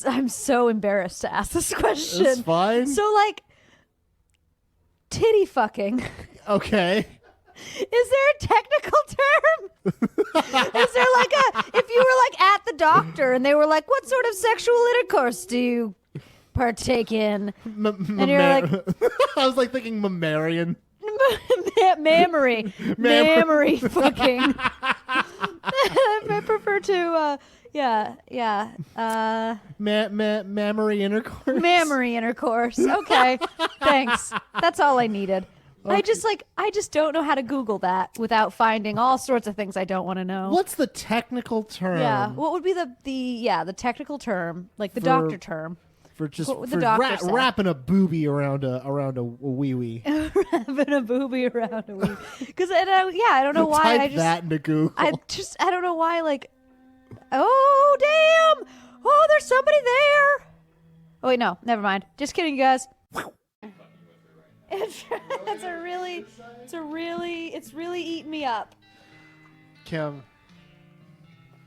I'm so embarrassed to ask this question. It's fine. So like, titty fucking. Okay. Is there a technical term? Is there like if you were like at the doctor and they were like, what sort of sexual intercourse do you partake in? And you're like, I was like thinking mammarian. Mammary fucking. I prefer to, Mammary intercourse. Mammary intercourse. Okay, thanks. That's all I needed. Okay. I just don't know how to Google that without finding all sorts of things I don't want to know. What's the technical term? Yeah, what would be the technical term, like the doctor term? For just wrapping a booby around a wee wee. Wrapping a booby around a wee. Because I don't know why. Type that into Google. I don't know why. Like, oh damn! Oh, there's somebody there. Oh wait, no, never mind. Just kidding, you guys. It's really eating me up. Kim.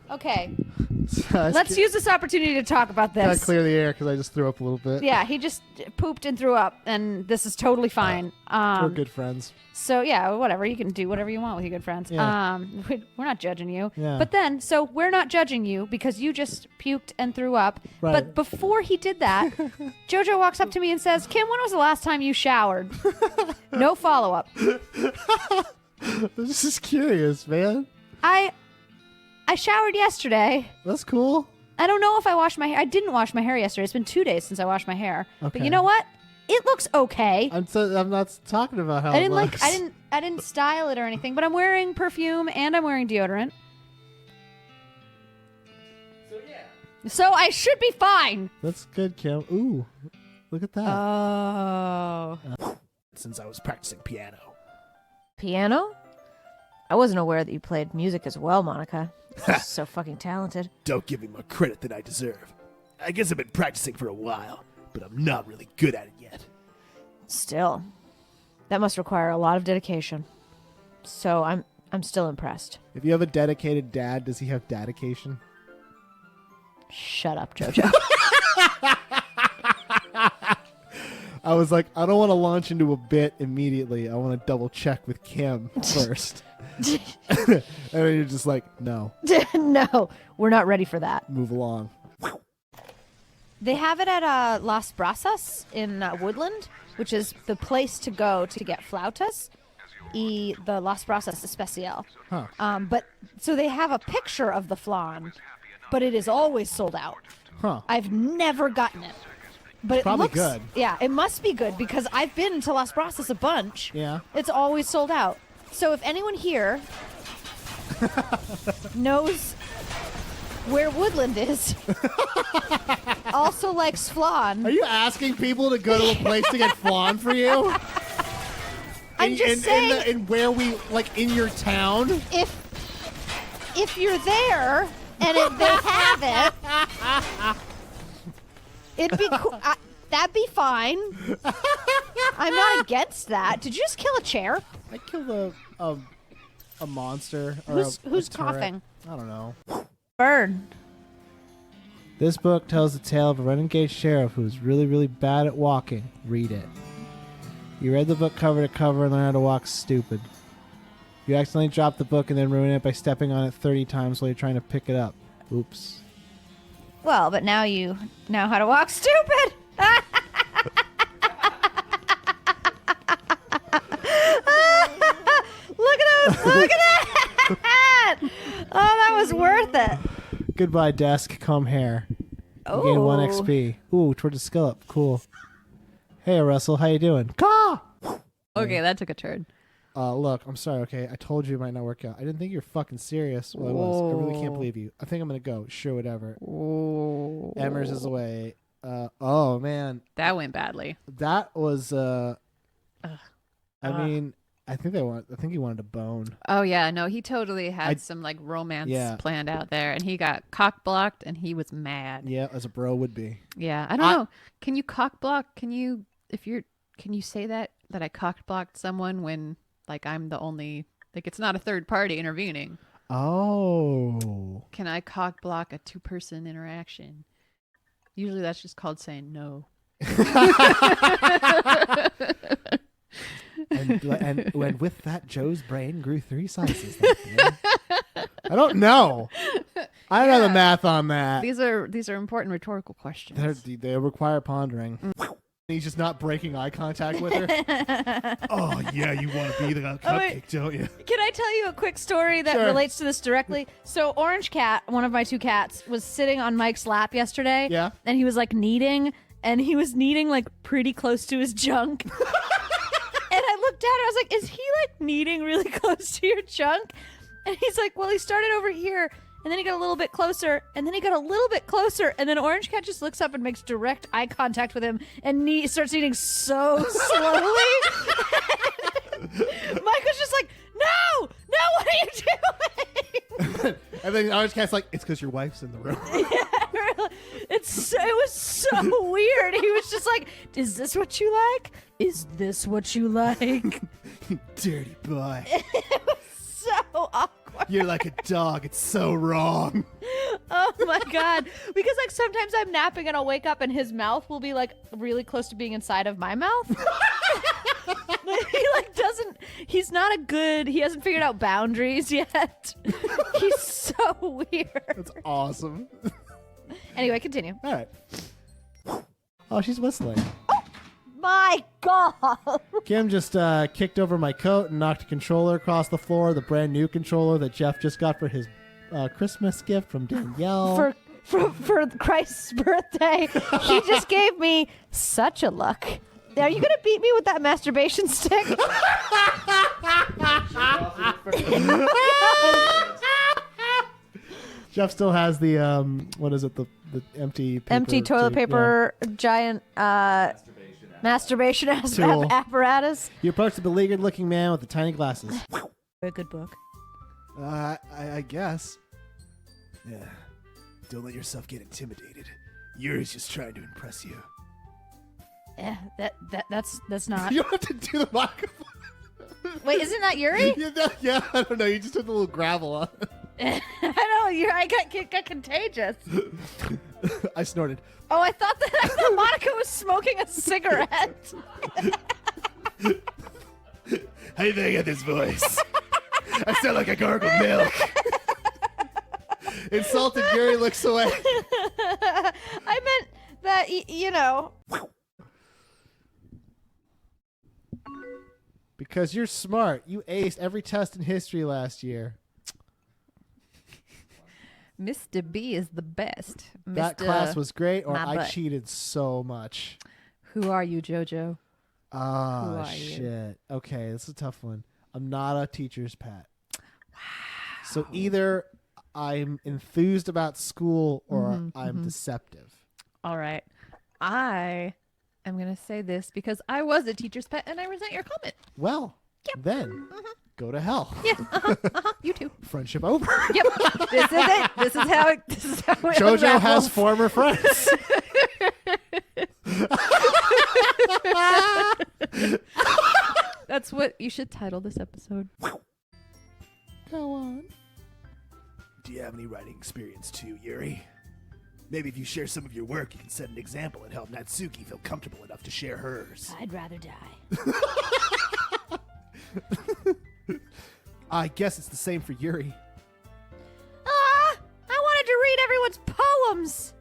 Okay. Let's use this opportunity to talk about this. Gotta clear the air because I just threw up a little bit. Yeah, he just pooped and threw up, and this is totally fine. We're good friends. So yeah, whatever. You can do whatever you want with your good friends. Yeah. We're not judging you. Yeah. But then, so we're not judging you because you just puked and threw up. Right. But before he did that, JoJo walks up to me and says, "Kim, when was the last time you showered?" No follow-up. I'm just curious, man. I showered yesterday. That's cool. I don't know if I washed my hair. I didn't wash my hair yesterday. It's been 2 days since I washed my hair. Okay. But you know what? It looks okay. I'm not talking about how it looks. I didn't style it or anything, but I'm wearing perfume and I'm wearing deodorant. So yeah. So I should be fine. That's good, Kim. Ooh. Look at that. Oh. Since I was practicing piano. Piano? I wasn't aware that you played music as well, Monica. So fucking talented. Don't give me more credit than I deserve. I guess I've been practicing for a while, but I'm not really good at it yet. Still, that must require a lot of dedication. So I'm still impressed. If you have a dedicated dad, does he have dedication? Shut up, JoJo. I was like, I don't want to launch into a bit immediately. I want to double check with Kim first. And then you're just like, no. No, we're not ready for that. Move along. They have it at Las Brasas in Woodland, which is the place to go to get flautas y the Las Brasas Especial. Huh. But so they have a picture of the flan, but it is always sold out. Huh. I've never gotten it. But Probably it looks good. Yeah, it must be good because I've been to Las Brasas a bunch. Yeah. It's always sold out. So if anyone here knows where Woodland is, also likes flan. Are you asking people to go to a place to get flan for you? I'm just saying, in where we, like, in your town? if you're there and they have it, it'd be cool. That'd be fine. I'm not against that. Did you just kill a chair? I killed a monster. Or Who's a turret. coughing? I don't know. Bird. This book tells the tale of a renegade sheriff who's really, really bad at walking. Read it. You read the book cover to cover and learn how to walk stupid. You accidentally drop the book and then ruin it by stepping on it 30 times while you're trying to pick it up. Oops. Well, but now you know how to walk stupid. Look at those! Look at that! Oh, that was worth it. Goodbye, desk. Comb hair. You Oh. gain 1 XP. Ooh, towards the skillup. Cool. Hey, Russell. How you doing? Caw! Okay, that took a turn. Look, I'm sorry, okay? I told you it might not work out. I didn't think you were fucking serious. Well, I was. I really can't believe you. I think I'm going to go. Sure, whatever. Oh. Emmers is away. Oh, man. That went badly. That was, I mean, I think he wanted a bone. Oh, yeah. No, he totally had some, like, romance planned out there. And he got cock-blocked, and he was mad. Yeah, as a bro would be. Yeah. I don't know. Can you cock-block? Can you say that I cock-blocked someone when, like, I'm the only, like, it's not a third party intervening? Oh. Can I cock-block a 2-person interaction? Usually that's just called saying no. And with that, Joe's brain grew 3 sizes. I don't know. I don't know the math on that. These are important rhetorical questions. They require pondering. He's just not breaking eye contact with her. Oh, yeah, you want to be the cupcake, don't you? Can I tell you a quick story that Sure. relates to this directly? So Orange Cat, one of my 2 cats, was sitting on Mike's lap yesterday. Yeah. And he was like kneading, and he was kneading like pretty close to his junk. And I looked down and I was like, is he like kneading really close to your junk? And he's like, well, he started over here. And then he got a little bit closer, and then he got a little bit closer, and then Orange Cat just looks up and makes direct eye contact with him and starts eating so slowly. Michael's just like, no, what are you doing? And then Orange Cat's like, it's because your wife's in the room. It was so weird. He was just like, is this what you like? Is this what you like? Dirty boy. So awkward. You're like a dog. It's so wrong. Oh my God. Because like sometimes I'm napping and I'll wake up and his mouth will be like really close to being inside of my mouth. He hasn't figured out boundaries yet. He's so weird. That's awesome. Anyway, continue. All right. Oh, she's whistling. My God. Kim just kicked over my coat and knocked a controller across the floor, the brand new controller that Jeff just got for his Christmas gift from Danielle. For Christ's birthday, he just gave me such a look. Are you gonna beat me with that masturbation stick? Jeff still has the what is it, the empty paper Empty toilet paper, giant masturbation Tool. apparatus. You approach the beleaguered looking man with the tiny glasses. A good book. I guess. Yeah. Don't let yourself get intimidated. Yuri's just trying to impress you. Yeah, that's not. You don't have to do the microphone. Wait, isn't that Yuri? Yeah, I don't know. You just took a little gravel on it. I know. I got contagious. I snorted. Oh, I thought Monica was smoking a cigarette. How do you think I get this voice? I sound like I gargle milk. Insulted Gary looks away. I meant that, you know. Because you're smart. You aced every test in history last year. Mr. B is the best. That Mr. class was great, or my I butt. cheated so much. Who are you, JoJo? Ah, are you? shit. Okay, this is a tough one. I'm not a teacher's pet. Wow. So either I'm enthused about school or I'm deceptive. All right. I am going to say this because I was a teacher's pet and I resent your comment. Well, then go to hell. Yeah. You too. Friendship over. Yep. This is it. This is how it JoJo has unravels. former friends. That's what you should title this episode. Go on. Do you have any writing experience too, Yuri? Maybe if you share some of your work, you can set an example and help Natsuki feel comfortable enough to share hers. I'd rather die. I guess it's the same for Yuri. I wanted to read everyone's poems.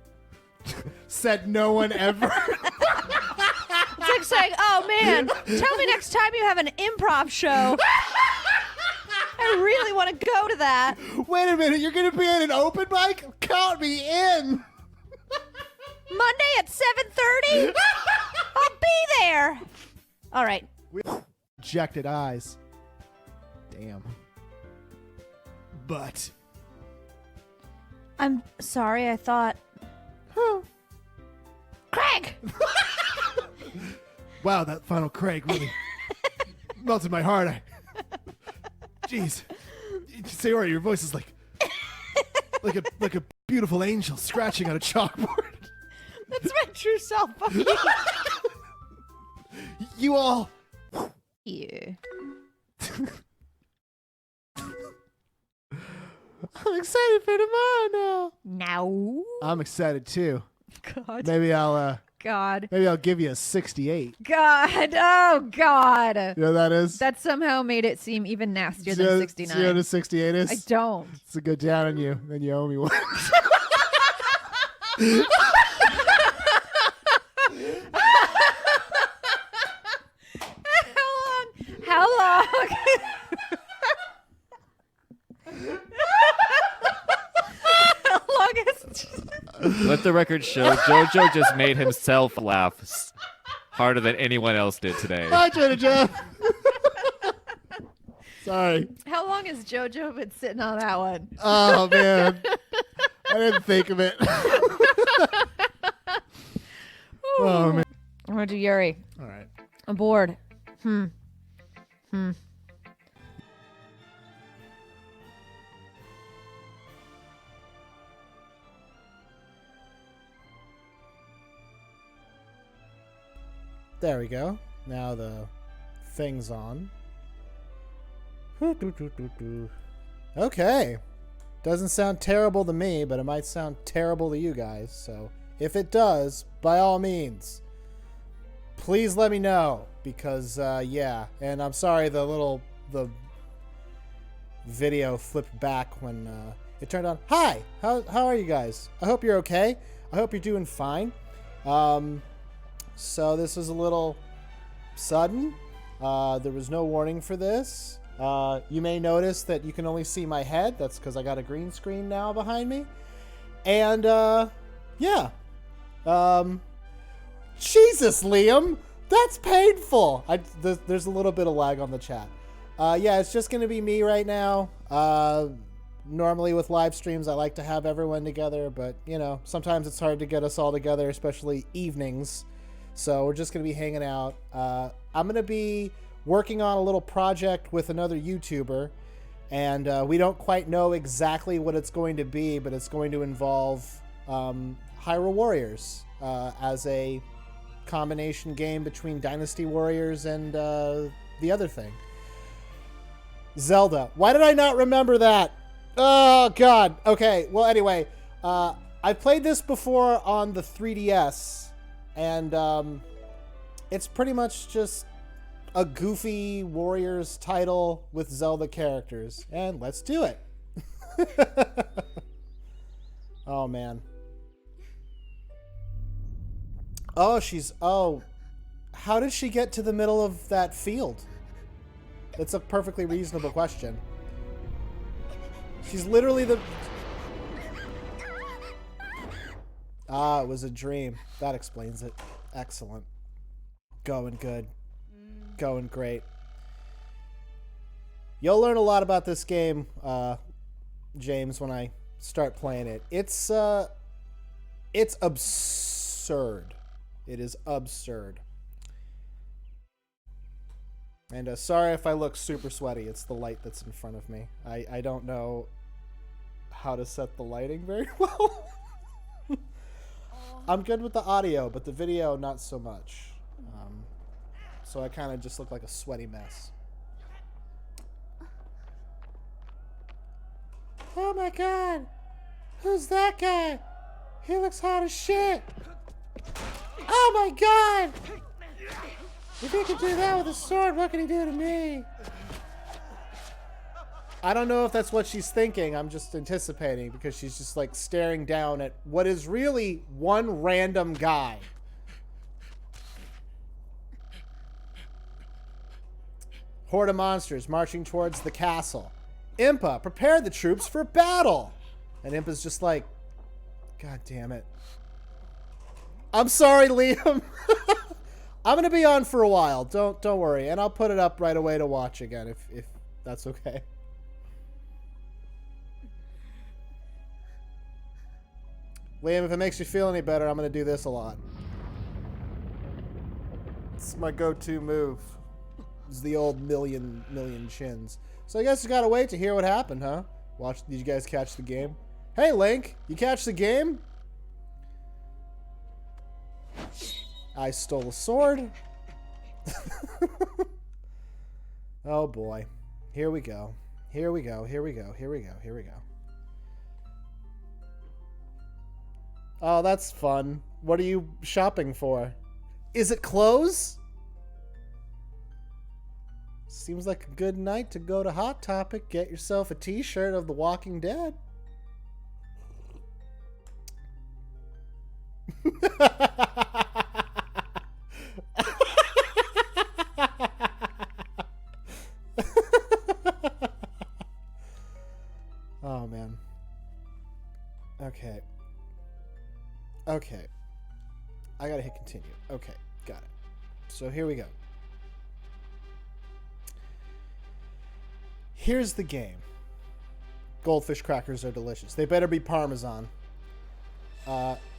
Said no one ever. It's like saying, oh man, tell me next time you have an improv show. I really want to go to that. Wait a minute, you're going to be at an open mic? Count me in. Monday at 7:30? I'll be there. All right. Rejected eyes. Damn. But I'm sorry, I thought. Craig! wow, that final Craig really melted my heart. Jeez, Sayori, your voice is like a beautiful angel scratching on a chalkboard. That's my true self. Fuck you. You all. Yeah. I'm excited for tomorrow now. Now. I'm excited too. God. Maybe I'll God. give you a 68. God. Oh, God. You know what that is? That somehow made it seem even nastier than 69. 0 to 68 is? I don't. It's a good down on you. Then you owe me one. How long? How long is... Let the record show JoJo just made himself laugh harder than anyone else did today. Hi, Trader Joe. Sorry. How long has JoJo been sitting on that one? Oh, man. I didn't think of it. Oh, man. I'm going to do Yuri. All right. I'm bored. There we go. Now the thing's on. Okay. Doesn't sound terrible to me, but it might sound terrible to you guys. So if it does, by all means, please let me know. Because, yeah. And I'm sorry the video flipped back when it turned on. Hi! How are you guys? I hope you're okay. I hope you're doing fine. So this was a little sudden. There was no warning for this. You may notice that you can only see my head. That's because I got a green screen now behind me. And, yeah. Jesus, Liam! That's painful! There's a little bit of lag on the chat. Yeah, it's just going to be me right now. Normally with live streams, I like to have everyone together, but, you know, sometimes it's hard to get us all together, especially evenings. So we're just going to be hanging out. I'm going to be working on a little project with another YouTuber, and we don't quite know exactly what it's going to be, but it's going to involve Hyrule Warriors as a combination game between Dynasty Warriors and the other thing. Zelda. Why did I not remember that? Oh, God. Okay, well, anyway, I've played this before on the 3DS, and it's pretty much just a goofy Warriors title with Zelda characters. And let's do it. Oh, man. Oh, how did she get to the middle of that field? That's a perfectly reasonable question. She's literally the... Ah, it was a dream. That explains it. Excellent. Going good. Going great. You'll learn a lot about this game, James, when I start playing it. It's absurd. It is absurd. And sorry if I look super sweaty. It's the light that's in front of me. I don't know how to set the lighting very well. I'm good with the audio, but the video, not so much. So I kind of just look like a sweaty mess. Oh my god! Who's that guy? He looks hot as shit! Oh my god! If he can do that with a sword, what can he do to me? I don't know if that's what she's thinking. I'm just anticipating because she's just like staring down at what is really one random guy. Horde of monsters marching towards the castle. Impa, prepare the troops for battle. And Impa's just like, God damn it. I'm sorry, Liam. I'm gonna be on for a while. Don't worry, and I'll put it up right away to watch again if that's okay. Liam, if it makes you feel any better, I'm gonna do this a lot. It's my go-to move. It's the old million chins. So I guess you gotta wait to hear what happened, huh? Did you guys catch the game? Hey, Link, you catch the game? I stole a sword. Oh boy. Here we go. Here we go. Here we go. Here we go. Here we go. Oh, that's fun. What are you shopping for? Is it clothes? Seems like a good night to go to Hot Topic. Get yourself a t-shirt of The Walking Dead. Oh, man. Okay. Okay. I gotta hit continue. Okay, got it. So here we go. Here's the game. Goldfish crackers are delicious. They better be Parmesan.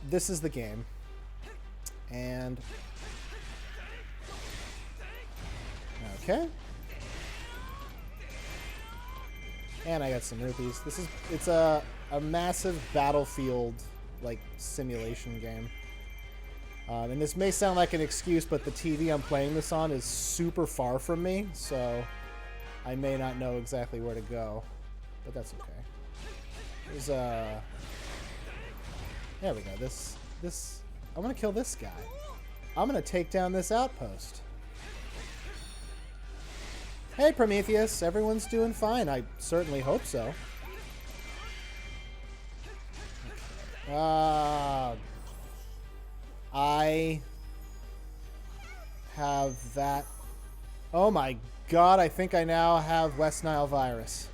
This is the game. And... okay. And I got some rupees. It's a massive battlefield, like, simulation game. And this may sound like an excuse, but the TV I'm playing this on is super far from me, so I may not know exactly where to go. But that's okay. There's a... there we go. This... I'm gonna kill this guy. I'm gonna take down this outpost. Hey, Prometheus. Everyone's doing fine. I certainly hope so. I have that. Oh my god, I think I now have West Nile virus.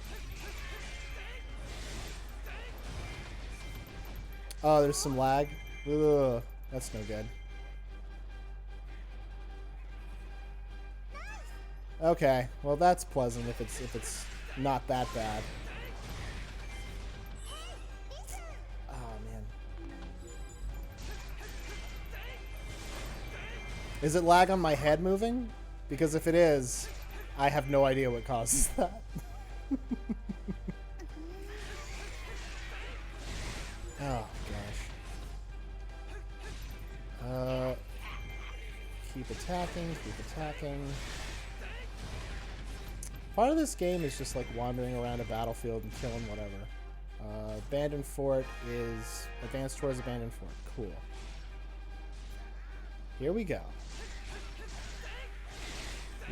Oh, there's some lag. Ugh, that's no good. Okay, well that's pleasant if it's not that bad. Oh man. Is it lag on my head moving? Because if it is, I have no idea what causes that. Oh gosh. Keep attacking, keep attacking. Part of this game is just like wandering around a battlefield and killing whatever. Abandoned Fort is advance towards Abandoned Fort. Cool. Here we go.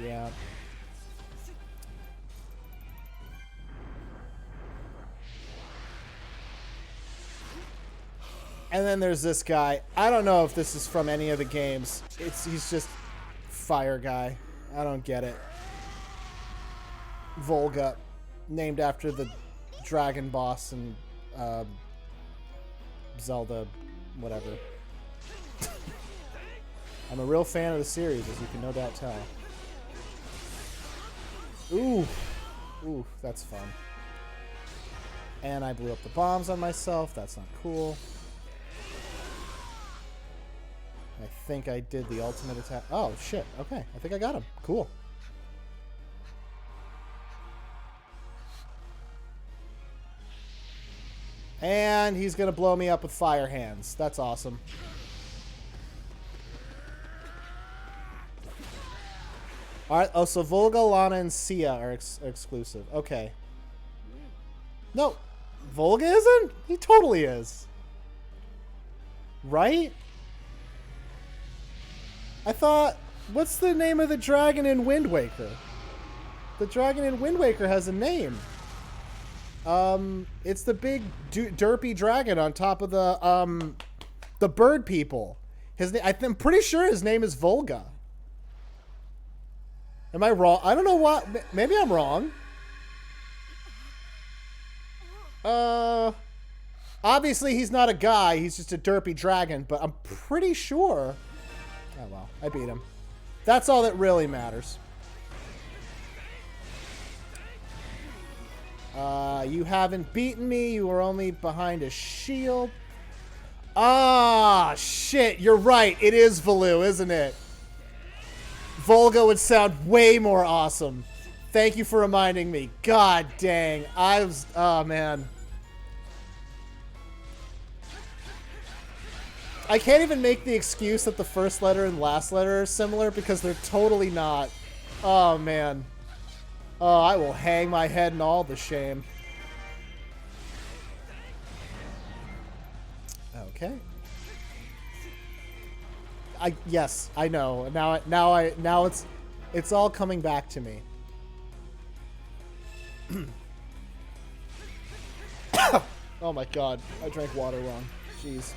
Yeah. And then there's this guy. I don't know if this is from any of the games. He's just fire guy. I don't get it. Volga, named after the dragon boss in Zelda, whatever. I'm a real fan of the series, as you can no doubt tell. Ooh. Ooh, that's fun. And I blew up the bombs on myself. That's not cool. I think I did the ultimate attack. Oh, shit. Okay. I think I got him. Cool. And he's going to blow me up with fire hands. That's awesome. Alright, oh, so Volga, Lana, and Sia are exclusive. Okay. No, Volga isn't? He totally is. Right? I thought... what's the name of the dragon in Wind Waker? The dragon in Wind Waker has a name. It's the big derpy dragon on top of the bird people. I'm pretty sure his name is Volga. Am I wrong? I don't know what. Maybe I'm wrong. Obviously he's not a guy. He's just a derpy dragon, but I'm pretty sure. Oh, well, I beat him. That's all that really matters. You haven't beaten me. You were only behind a shield. Ah, shit. You're right. It is Valu, isn't it? Volga would sound way more awesome. Thank you for reminding me. God dang. Oh, man. I can't even make the excuse that the first letter and last letter are similar because they're totally not. Oh, man. Oh, I will hang my head in all the shame. Okay. Yes, I know. Now it's all coming back to me. Oh my god, I drank water wrong. Jeez.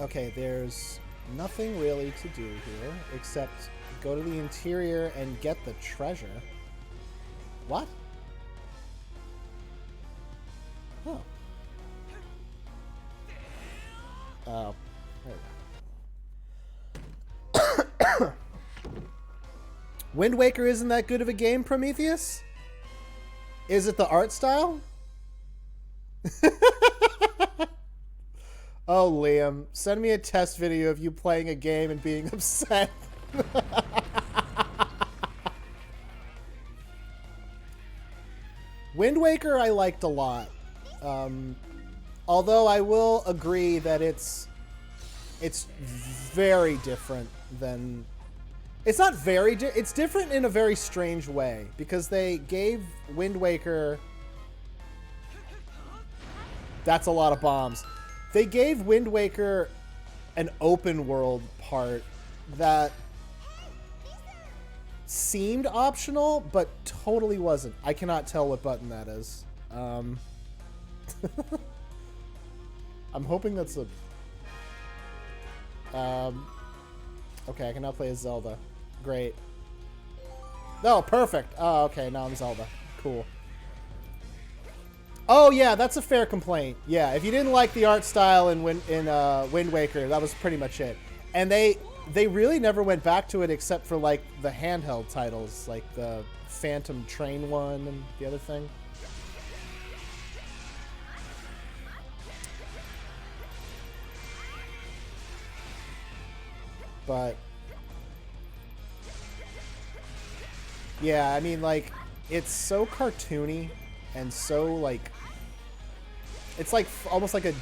Okay, there's nothing really to do here except go to the interior and get the treasure. What? Oh. Oh. There we go. Wind Waker isn't that good of a game, Prometheus? Is it the art style? Oh, Liam, send me a test video of you playing a game and being upset. Wind Waker I liked a lot. Although I will agree that it's very different than... It's not very... It's different in a very strange way, because they gave Wind Waker... That's a lot of bombs. They gave Wind Waker an open world part that seemed optional, but totally wasn't. I cannot tell what button that is. I'm hoping that's a... Okay, I can now play as Zelda. Great. Oh, perfect. Oh, okay, now I'm Zelda. Cool. Oh, yeah, that's a fair complaint. Yeah, if you didn't like the art style in Wind Waker, that was pretty much it. And they really never went back to it except for, like, the handheld titles, like the Phantom Train one and the other thing. But... yeah, I mean, like, it's so cartoony and so, like... It's like almost like a...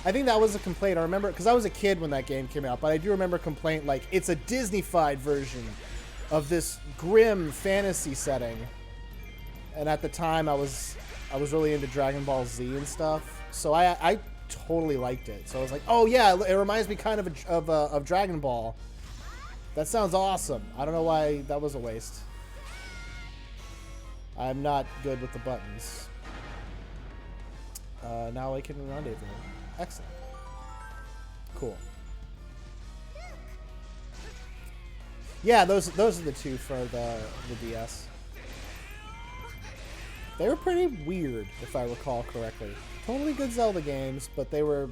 I think that was a complaint. I remember... because I was a kid when that game came out, but I do remember a complaint like, it's a Disney-fied version of this grim fantasy setting. And at the time, I was really into Dragon Ball Z and stuff. So I totally liked it. So I was like, oh yeah, it reminds me kind of Dragon Ball. That sounds awesome. I don't know why that was a waste. I'm not good with the buttons. Now I can rendezvous. Excellent. Cool. Yeah, those are the two for the DS. They were pretty weird, if I recall correctly. Totally good Zelda games, but they were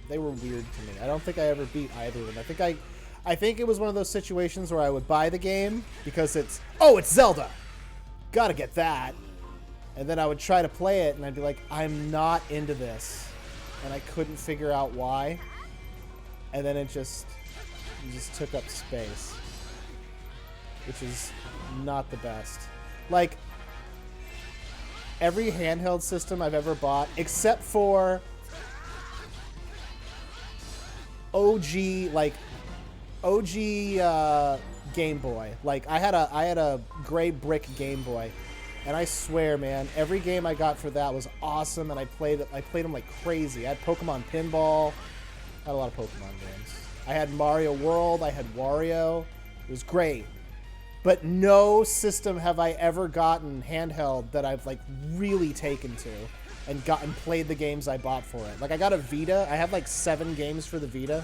weird to me. I don't think I ever beat either of them. I think it was one of those situations where I would buy the game because it's Zelda. Gotta get that. And then I would try to play it and I'd be like, I'm not into this. And I couldn't figure out why. And then it just took up space. Which is not the best. Like, every handheld system I've ever bought, except for OG Game Boy. Like, I had a gray brick Game Boy. And I swear, man, every game I got for that was awesome, and I played them like crazy. I had Pokemon Pinball. I had a lot of Pokemon games. I had Mario World. I had Wario. It was great. But no system have I ever gotten handheld that I've, like, really taken to and played the games I bought for it. Like, I got a Vita. I had, like, 7 games for the Vita.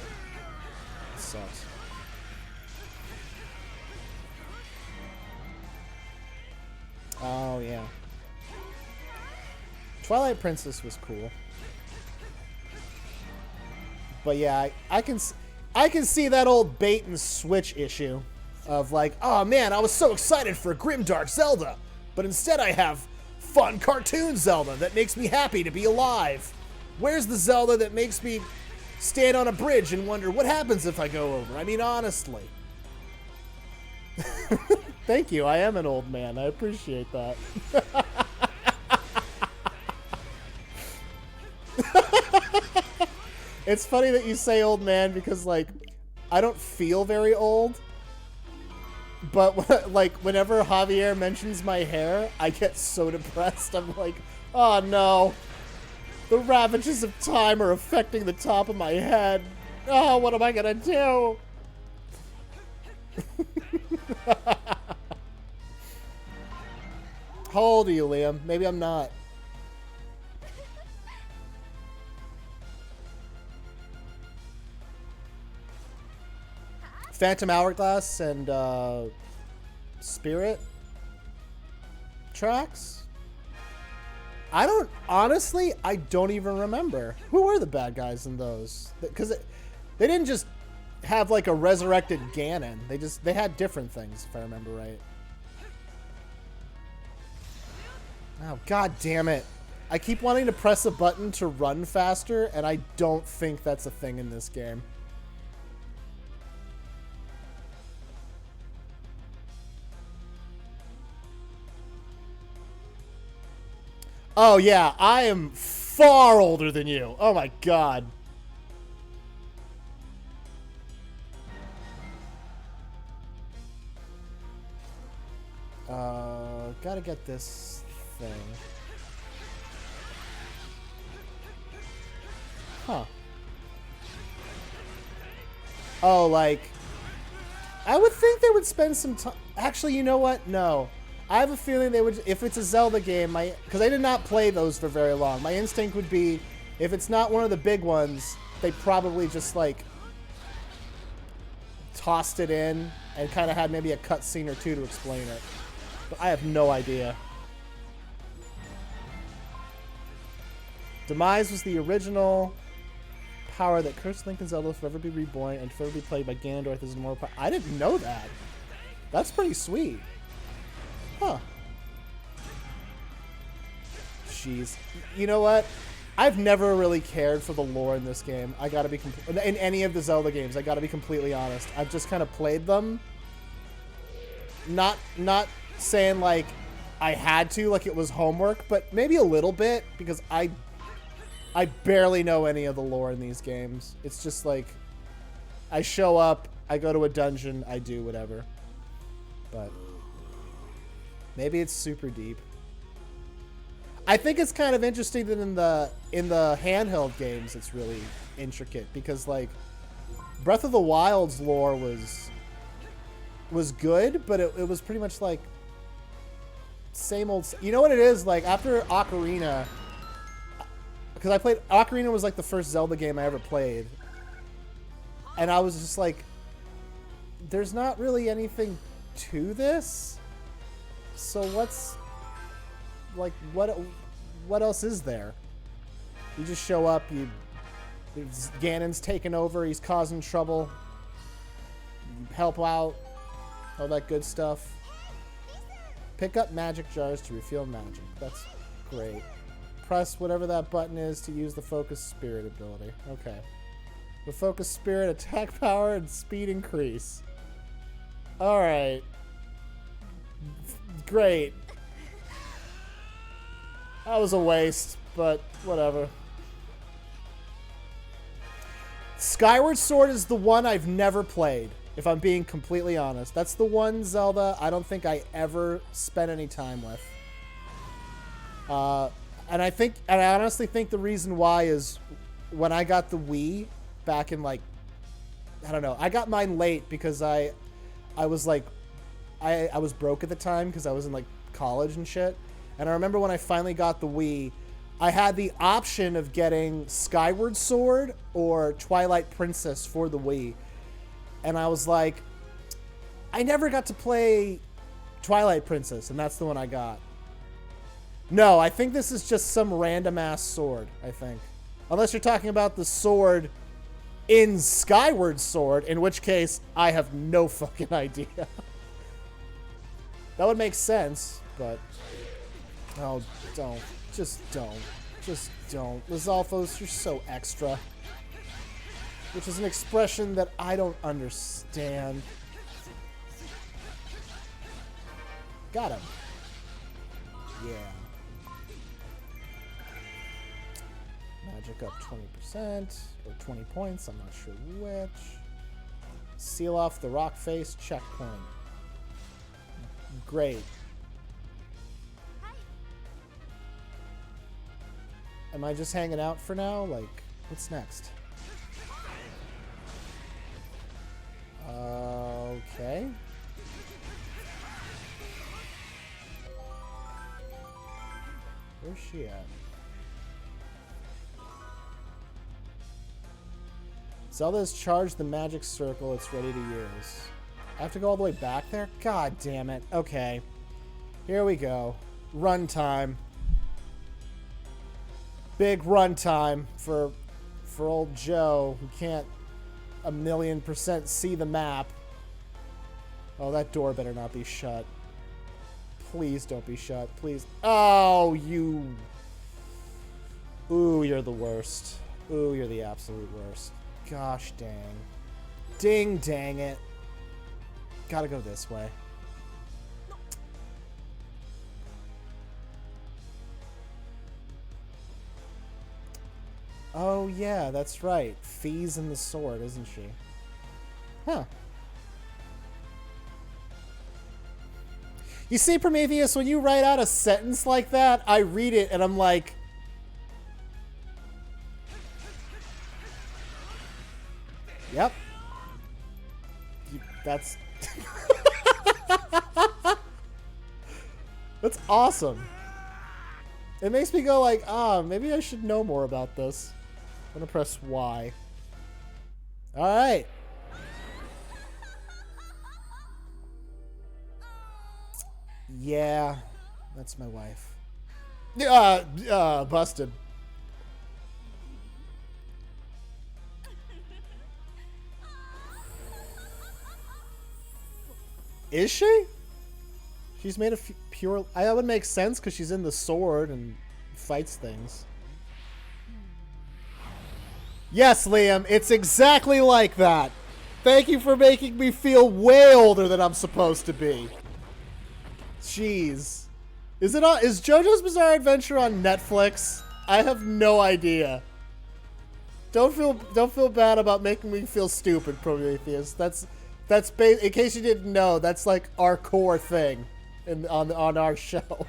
It sucks. Oh, yeah. Twilight Princess was cool. But yeah, I can see that old bait and switch issue of like, oh man, I was so excited for Grimdark Zelda, but instead I have fun cartoon Zelda that makes me happy to be alive. Where's the Zelda that makes me stand on a bridge and wonder what happens if I go over? I mean, honestly. Thank you. I am an old man. I appreciate that. It's funny that you say old man because, like, I don't feel very old. But, like, whenever Javier mentions my hair, I get so depressed. I'm like, oh no. The ravages of time are affecting the top of my head. Oh, what am I gonna do? How old are you, Liam? Maybe I'm not. Phantom Hourglass and Spirit tracks? I don't, honestly, I don't even remember. Who were the bad guys in those? Because they didn't just have like a resurrected Ganon. They had different things, if I remember right. Oh, god damn it. I keep wanting to press a button to run faster, and I don't think that's a thing in this game. Oh, yeah, I am far older than you. Oh, my God. Gotta get this thing. Huh. Oh, like... I would think they would spend some time... Actually, you know what? No. I have a feeling they would... If it's a Zelda game, because I did not play those for very long. My instinct would be, if it's not one of the big ones, they probably just, like... tossed it in and kind of had maybe a cutscene or two to explain it. But I have no idea. Demise was the original power that cursed Link and Zelda will forever be reborn and forever be played by Ganondorf as immortal power. I didn't know that. That's pretty sweet. Huh. Jeez. You know what? I've never really cared for the lore in this game. I gotta be in any of the Zelda games. I gotta be completely honest. I've just kind of played them. Not saying like I had to, like it was homework, but maybe a little bit because I barely know any of the lore in these games. It's just like I show up, I go to a dungeon, I do whatever. But maybe it's super deep. I think it's kind of interesting that in the handheld games it's really intricate because like Breath of the Wild's lore was good, but it was pretty much like same old. You know what it is like after Ocarina, because I played Ocarina was like the first Zelda game I ever played, and I was just like, there's not really anything to this. So what's like what else is there? You just show up, Ganon's taking over, he's causing trouble. You help out, all that good stuff. Pick up magic jars to refuel magic. That's great. Press whatever that button is to use the Focus Spirit ability. Okay. The Focus Spirit attack power and speed increase. Alright. Great. That was a waste, but whatever. Skyward Sword is the one I've never played, if I'm being completely honest. That's the one Zelda I don't think I ever spent any time with. And I honestly think the reason why is when I got the Wii back in like, I don't know, I got mine late because I was like, I was broke at the time because I was in like college and shit. And I remember when I finally got the Wii, I had the option of getting Skyward Sword or Twilight Princess for the Wii. And I was like, I never got to play Twilight Princess, and that's the one I got. No, I think this is just some random-ass sword, I think. Unless you're talking about the sword in Skyward Sword, in which case, I have no fucking idea. That would make sense, but... Oh, don't. Just don't. Just don't. Lizalfos, you're so extra. Which is an expression that I don't understand. Got him. Yeah. Magic up 20%, or 20 points, I'm not sure which. Seal off the rock face checkpoint. Great. Am I just hanging out for now? Like, what's next? Okay. Where's she at? Zelda's charged the magic circle. It's ready to use. I have to go all the way back there? God damn it. Okay. Here we go. Run time. Big run time for old Joe, who can't 1,000,000% see the map. Oh, that door better not be shut. Please don't be shut. Please. Oh, you. Ooh, you're the worst. Ooh, you're the absolute worst. Gosh dang. Ding dang it. Gotta go this way. Oh, yeah, that's right. Fee's in the sword, isn't she? Huh. You see, Prometheus, when you write out a sentence like that, I read it and I'm like... Yep. That's... That's awesome. It makes me go like, maybe I should know more about this. I'm gonna press Y. Alright. Yeah, that's my wife. Busted. Is she? She's made of pure... That would make sense because she's in the sword and fights things. Yes, Liam, it's exactly like that. Thank you for making me feel way older than I'm supposed to be. Jeez. Is JoJo's Bizarre Adventure on Netflix? I have no idea. Don't feel bad about making me feel stupid, Prometheus. That's in case you didn't know, that's like our core thing on our show.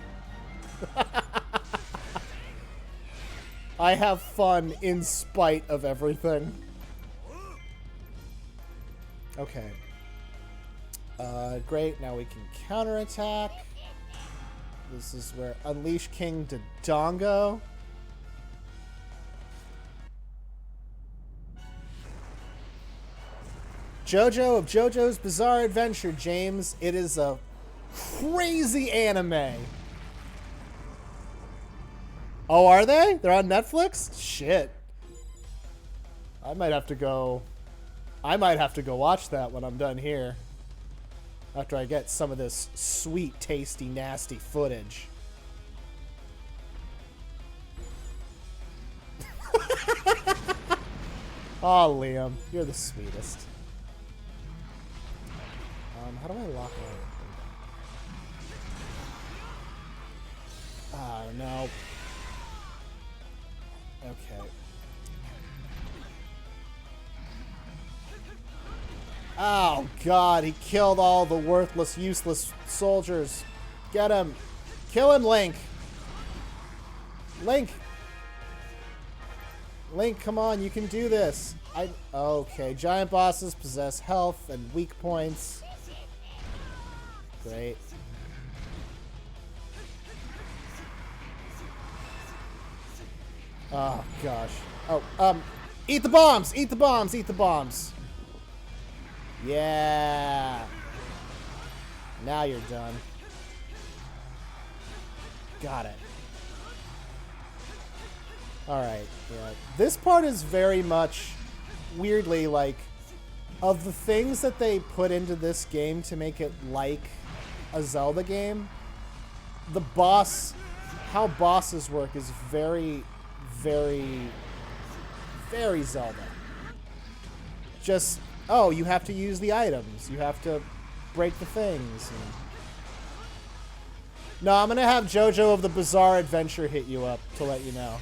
I have fun in spite of everything. Okay. Great, now we can counterattack. This is where Unleash King Dodongo. JoJo of JoJo's Bizarre Adventure, James. It is a crazy anime. Oh, are they? They're on Netflix? Shit. I might have to go watch that when I'm done here. After I get some of this sweet, tasty, nasty footage. Oh, Liam, you're the sweetest. How do I lock on? Oh, no. Okay. Oh, God, he killed all the worthless, useless soldiers. Get him. Kill him, Link. Link. Link, come on, you can do this. Okay, giant bosses possess health and weak points. Great. Oh, gosh. Oh, eat the bombs! Eat the bombs! Eat the bombs! Yeah! Now you're done. Got it. Alright, yeah. This part is very much, weirdly, like, of the things that they put into this game to make it like a Zelda game, the boss, how bosses work is very, very, very Zelda. Just, oh, you have to use the items. You have to break the things. No, I'm going to have JoJo of the Bizarre Adventure hit you up to let you know.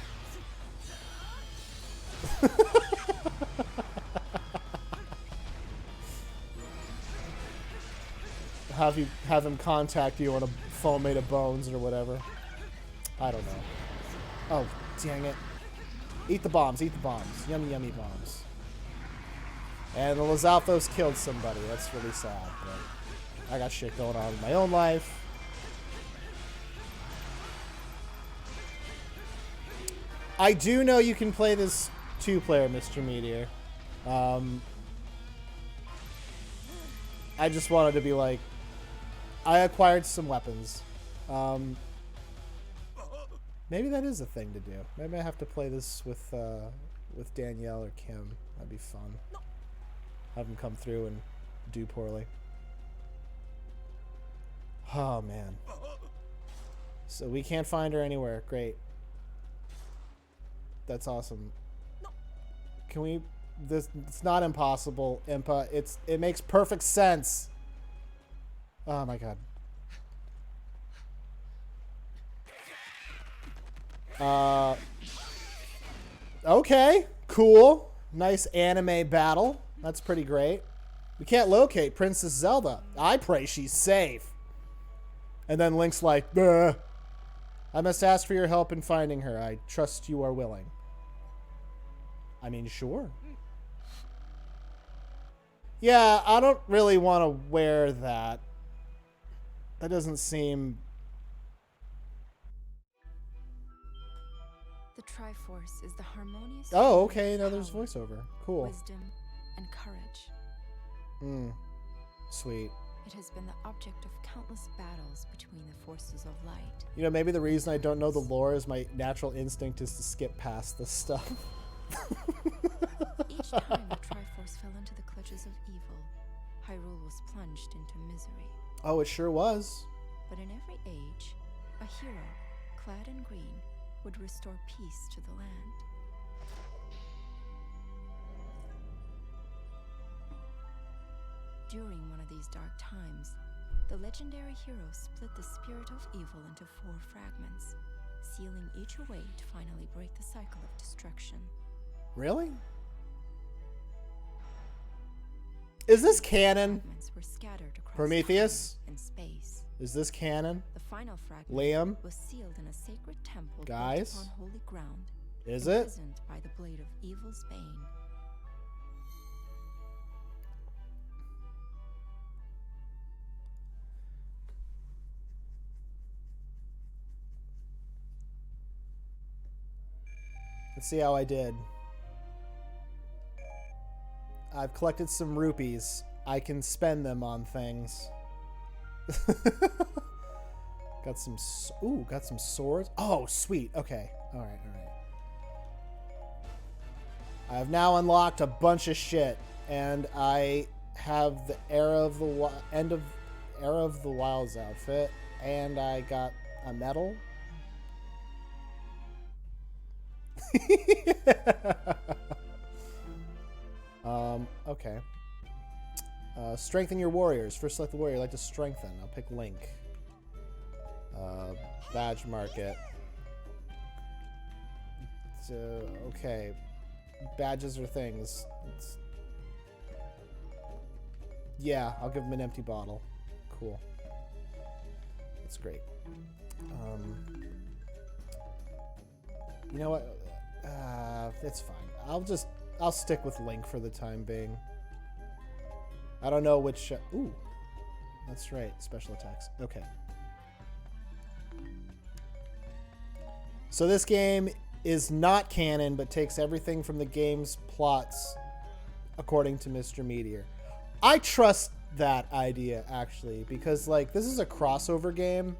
Have him contact you on a phone made of bones or whatever. I don't know. Oh, dang it. Eat the bombs, eat the bombs. Yummy, yummy bombs. And the Lizalfos killed somebody. That's really sad, but I got shit going on in my own life. I do know you can play this 2-player, Mr. Meteor. I just wanted to be like, I acquired some weapons. Maybe that is a thing to do. Maybe I have to play this with Danielle or Kim. That'd be fun. Have them come through and do poorly. Oh, man. So we can't find her anywhere. Great. That's awesome. Can we... It's not impossible, Impa. It makes perfect sense. Oh, my God. Okay. Cool. Nice anime battle. That's pretty great. We can't locate Princess Zelda. I pray she's safe. And then Link's like, "Duh. I must ask for your help in finding her. I trust you are willing." I mean, sure. Yeah, I don't really want to wear that. That doesn't seem... The Triforce is the harmonious... Oh, okay. Now there's voiceover. Cool. Wisdom and courage. Sweet. It has been the object of countless battles between the forces of light. You know, maybe the reason I don't know the lore is my natural instinct is to skip past this stuff. Each time the Triforce fell into the clutches of evil, Hyrule was plunged into misery. Oh, it sure was. But in every age, a hero, clad in green, would restore peace to the land. During one of these dark times, the legendary hero split the spirit of evil into 4 fragments, sealing each away to finally break the cycle of destruction. Really? Is this canon? Fragments were scattered across Prometheus? time and space. Is this canon? The final fragment Liam? was sealed in a sacred temple Guys? built upon holy ground. Is it? Imprisoned by the blade of evil's bane. Let's see how I did. I've collected some rupees. I can spend them on things. Got some... Ooh, got some swords. Oh, sweet. Okay. All right, all right. I have now unlocked a bunch of shit, and I have the Era of the Era of the Wilds outfit, and I got a medal. Okay. Strengthen your warriors. First select the warrior you'd like to strengthen. I'll pick Link. Badge market. Okay. Badges are things. Yeah, I'll give him an empty bottle. Cool. That's great. You know what? It's fine. I'll stick with Link for the time being. I don't know which... ooh. That's right. Special attacks. Okay. So this game is not canon, but takes everything from the game's plots, according to Mr. Meteor. I trust that idea, actually, because, like, this is a crossover game,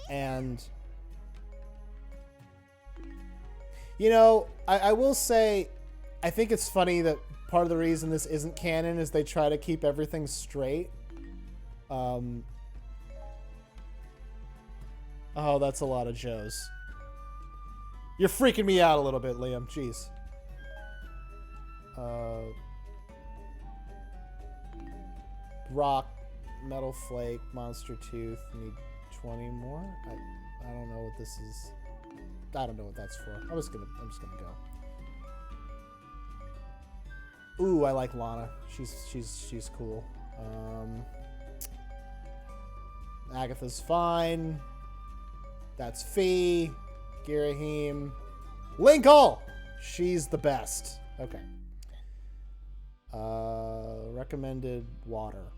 and... You know, I will say, I think it's funny that part of the reason this isn't canon is they try to keep everything straight. Oh, that's a lot of Joes. You're freaking me out a little bit, Liam. Jeez. Rock, Metal Flake, Monster Tooth. Need 20 more? I don't know what this is. I don't know what that's for. I'm just gonna go. Ooh, I like Lana. She's cool. Agatha's fine. That's Fee. Girahim. Linkle! She's the best. Okay. Recommended water.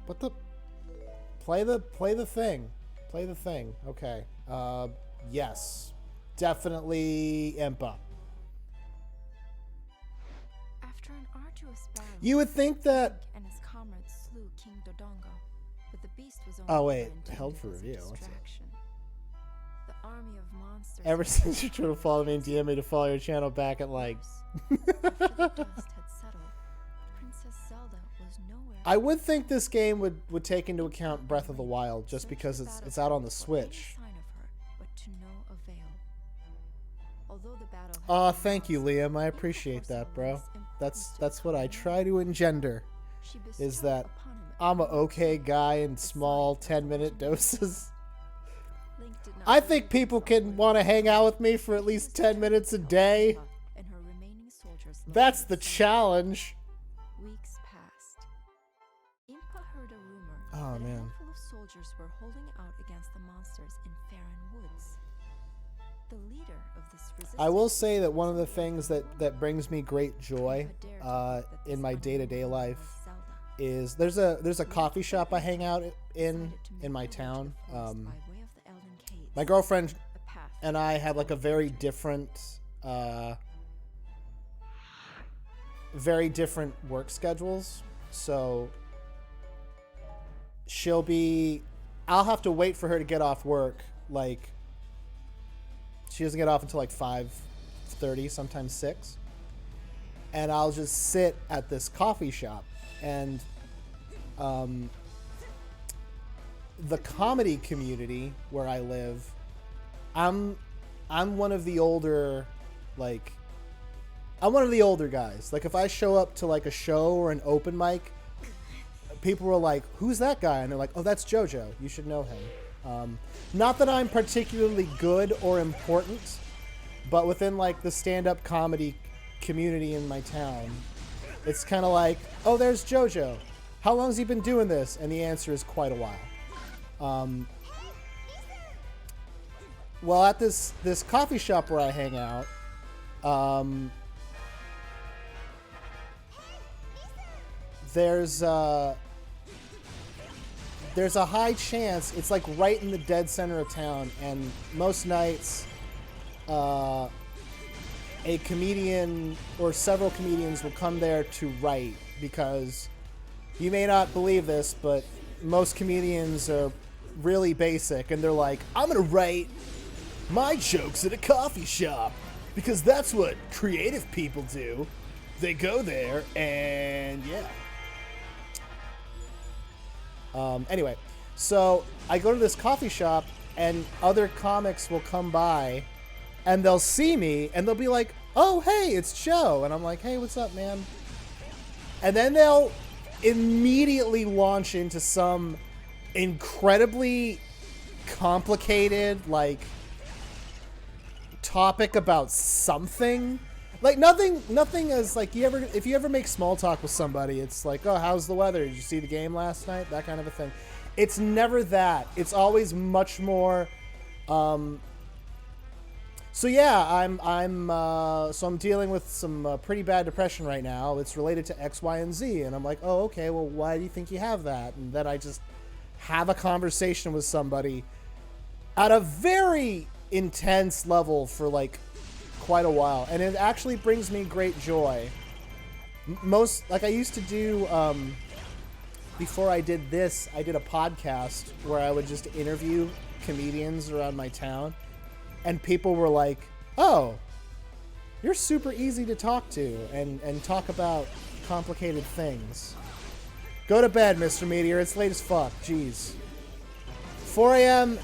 What the? Play the thing. Play the thing. Okay. Yes. Definitely Impa. After an arduous battle, You would think that. Link and his comrades slew King Dodongo, but the beast was only Oh, wait. there intended Held for as a review. What's that? distraction. The army of monsters Ever had since you tried to follow me and DM me to follow your channel back at like. After the dust had settled, Princess Zelda was nowhere. I would think this game would take into account Breath of the Wild just Searched because the it's out on the battlefield for any Switch. sign of her, but to no avail. Although the battle had Aw, been thank you, lost, Liam. I Link appreciate foresaw that, bro. less importance That's to what I the try to engender. She Is bestowed that upon him I'm a a okay guy in small 10-minute doses. Link did not I believe think people himself can worthy. want to hang out with me for at least 10 minutes a day. And her remaining soldiers left That's in the center. challenge. Weeks passed. Impa heard a rumor Oh, that a man. handful of soldiers were holding out against the monsters in Farron Woods. The leader of this resistance I will say that one of the things that brings me great joy Impa dared to hope that in this my unknown day-to-day was life Zelda. is there's a coffee shop I hang out in Decided to in my make their way to town. the forest by way of the Elden Caves, My girlfriend a path and I have like a very different work schedules. So I'll have to wait for her to get off work. Like she doesn't get off until like 5:30, sometimes 6. And I'll just sit at this coffee shop and the comedy community where I live, I'm one of the older guys. Like if I show up to like a show or an open mic, people were like, "Who's that guy?" And they're like, "Oh, that's JoJo. You should know him." Not that I'm particularly good or important, but within like the stand-up comedy community in my town, it's kind of like, "Oh, there's JoJo. How long has he been doing this?" And the answer is quite a while. Well, at this coffee shop where I hang out, there's a high chance, it's like right in the dead center of town, and most nights a comedian or several comedians will come there to write, because you may not believe this, but most comedians are really basic, and they're like, "I'm gonna write my jokes at a coffee shop because that's what creative people do. They go there and yeah." Anyway, so I go to this coffee shop and other comics will come by and they'll see me and they'll be like, "Oh, hey, it's Joe." And I'm like, "Hey, what's up, man?" And then they'll immediately launch into some incredibly complicated, like, topic about something. Like, nothing is like, if you ever make small talk with somebody, it's like, "Oh, how's the weather? Did you see the game last night?" That kind of a thing. It's never that. It's always much more, so yeah, I'm dealing with some pretty bad depression right now. It's related to X, Y, and Z, and I'm like, "Oh, okay. Well, why do you think you have that?" And then I just have a conversation with somebody at a very intense level for like quite a while, and it actually brings me great joy. I used to do before I did this, I did a podcast where I would just interview comedians around my town, and people were like, "Oh, you're super easy to talk to and talk about complicated things." Go to bed, Mr. Meteor. It's late as fuck. Jeez. 4 a.m.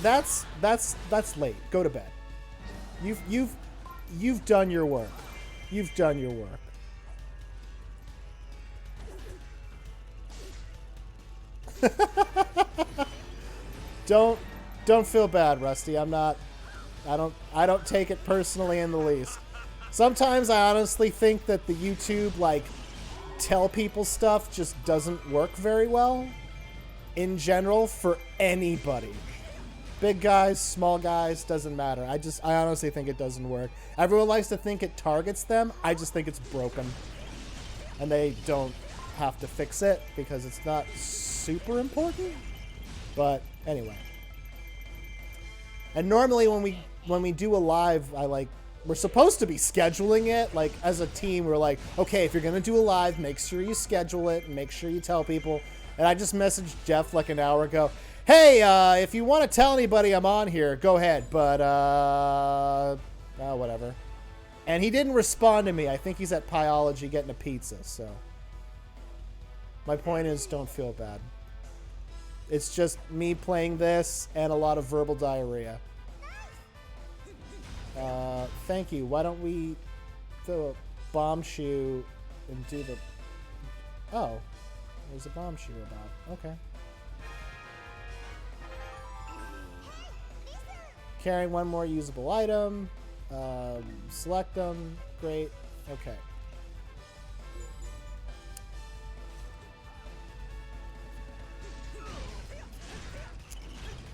That's late. Go to bed. You've done your work. You've done your work. Don't feel bad, Rusty. I don't take it personally in the least. Sometimes I honestly think that the YouTube like tell people stuff just doesn't work very well in general for anybody. Big guys, small guys, doesn't matter. I honestly think it doesn't work. Everyone likes to think it targets them. I just think it's broken. And they don't have to fix it because it's not super important. But anyway. And normally when we do a live, we're supposed to be scheduling it. Like, as a team, we're like, okay, if you're going to do a live, make sure you schedule it and make sure you tell people. And I just messaged Jeff like an hour ago. Hey, if you want to tell anybody I'm on here, go ahead. But, whatever. And he didn't respond to me. I think he's at Pyology getting a pizza, so. My point is, don't feel bad. It's just me playing this and a lot of verbal diarrhea. Thank you. Why don't we throw a bomb shoe and do the... Oh. There's a bomb shoe about. Okay. Carrying one more usable item. Select them. Great. Okay.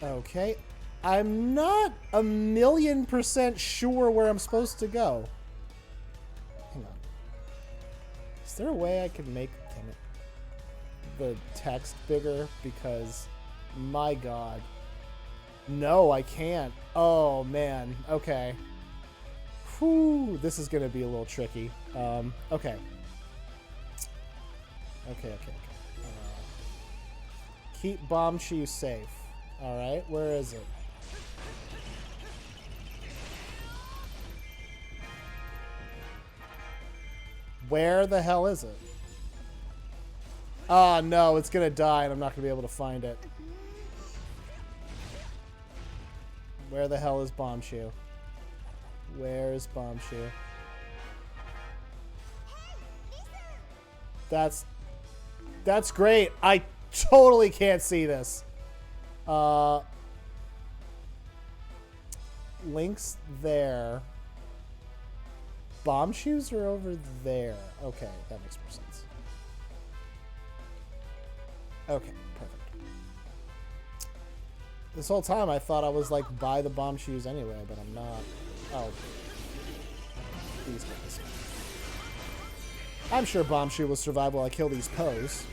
Okay. I'm not 1,000,000% sure where I'm supposed to go. Hang on. Is there a way I can make the text bigger? Because, my God. No, I can't. Oh, man. Okay. Whew. This is going to be a little tricky. Okay. Okay. Keep bomb shoe safe. Alright, where is it? Where the hell is it? Oh, no, it's going to die and I'm not going to be able to find it. Where the hell is Bomb Shoe? Where is Bomb Shoe? That's great. I totally can't see this. Link's there. Bomb shoes are over there. Okay, that makes more sense. Okay, perfect. This whole time I thought I was like by the bomb shoes anyway, but I'm not. Oh. These guys. I'm sure Bomb Shoe will survive while I kill these Poes.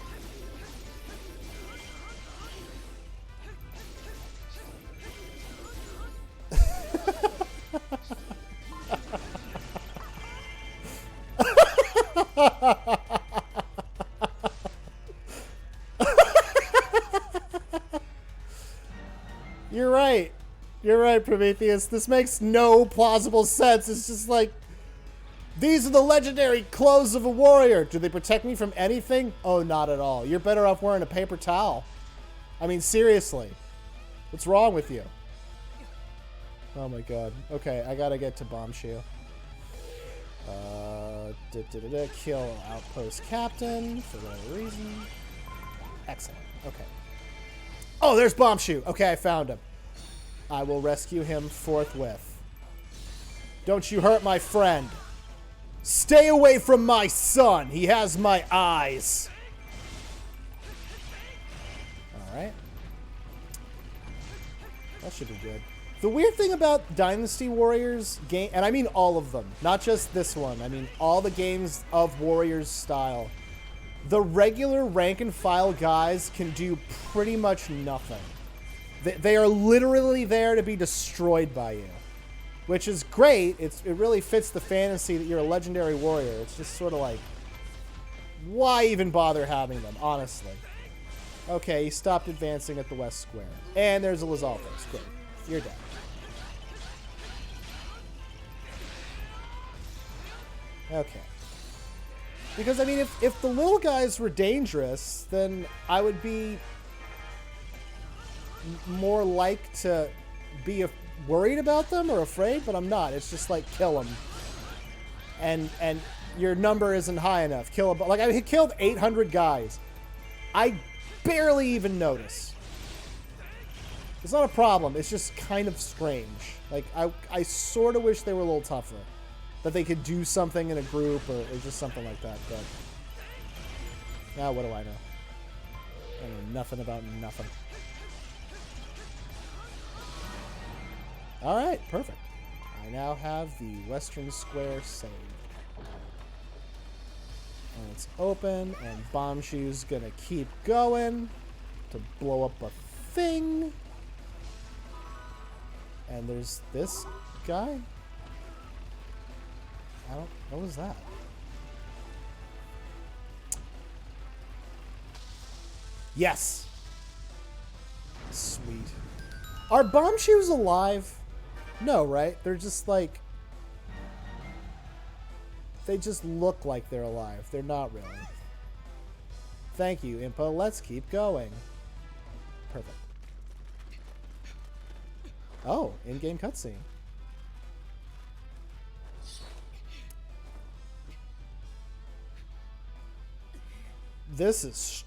You're right. You're right, Prometheus. This makes no plausible sense. It's just like, these are the legendary clothes of a warrior. Do they protect me from anything? Oh, not at all. You're better off wearing a paper towel. I mean, seriously. What's wrong with you? Oh my god. Okay, I gotta get to Bomb Shoe. Kill Outpost Captain for whatever reason. Excellent. Okay. Oh, there's Bomb Shoe. Okay, I found him. I will rescue him forthwith. Don't you hurt my friend. Stay away from my son. He has my eyes. Alright. That should be good. The weird thing about Dynasty Warriors game, and I mean all of them, not just this one, I mean all the games of Warriors style, the regular rank and file guys can do pretty much nothing. They are literally there to be destroyed by you, which is great. It really fits the fantasy that you're a legendary warrior. It's just sort of like, why even bother having them, honestly? Okay, he stopped advancing at the west square. And there's a Lizalfos. Great. You're dead. Okay. Because, I mean, if the little guys were dangerous, then I would be more like to be worried about them or afraid, but I'm not. It's just like, kill them. And your number isn't high enough. Kill them. Like, I killed 800 guys. I barely even notice. It's not a problem. It's just kind of strange. Like, I sort of wish they were a little tougher. That they could do something in a group or just something like that. But now, what do I know? I know nothing about nothing. All right, perfect. I now have the Western Square saved. And it's open, and Bomb Shoe's gonna keep going to blow up a thing. And there's this guy. What was that? Yes. Sweet. Are Bomb Shoes alive? No, right? They're just like... They just look like they're alive. They're not really. Thank you, Impa. Let's keep going. Perfect. Oh, in-game cutscene. This is...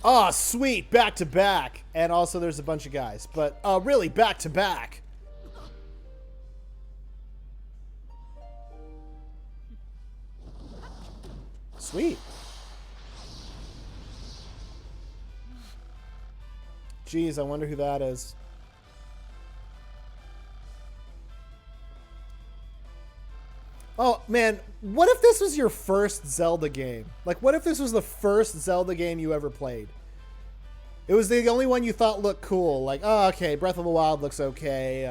Oh, sweet. Back to back. And also there's a bunch of guys. But really, back to back. Sweet. Jeez, I wonder who that is. Oh, man, what if this was your first Zelda game? Like, what if this was the first Zelda game you ever played? It was the only one you thought looked cool. Like, oh, okay, Breath of the Wild looks okay.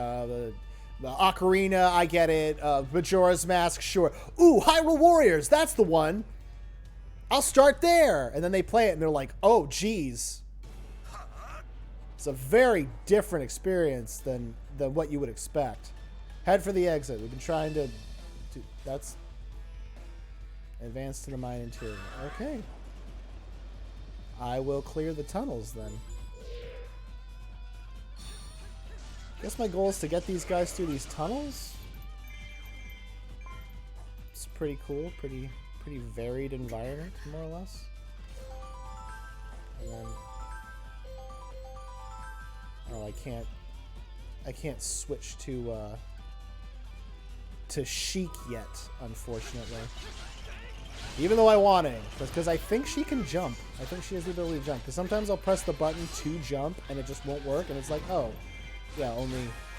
The Ocarina, I get it. Majora's Mask, sure. Ooh, Hyrule Warriors, that's the one. I'll start there. And then they play it, and they're like, oh, geez. It's a very different experience than what you would expect. Head for the exit. We've been trying to... That's advance to the mine interior. Okay. I will clear the tunnels then. Guess my goal is to get these guys through these tunnels. It's pretty cool, pretty varied environment, more or less. And then, oh, I can't switch to Sheik yet, unfortunately. Even though I want to, because I think she can jump. I think she has the ability to jump. Because sometimes I'll press the button to jump and it just won't work, and it's like, oh, yeah, only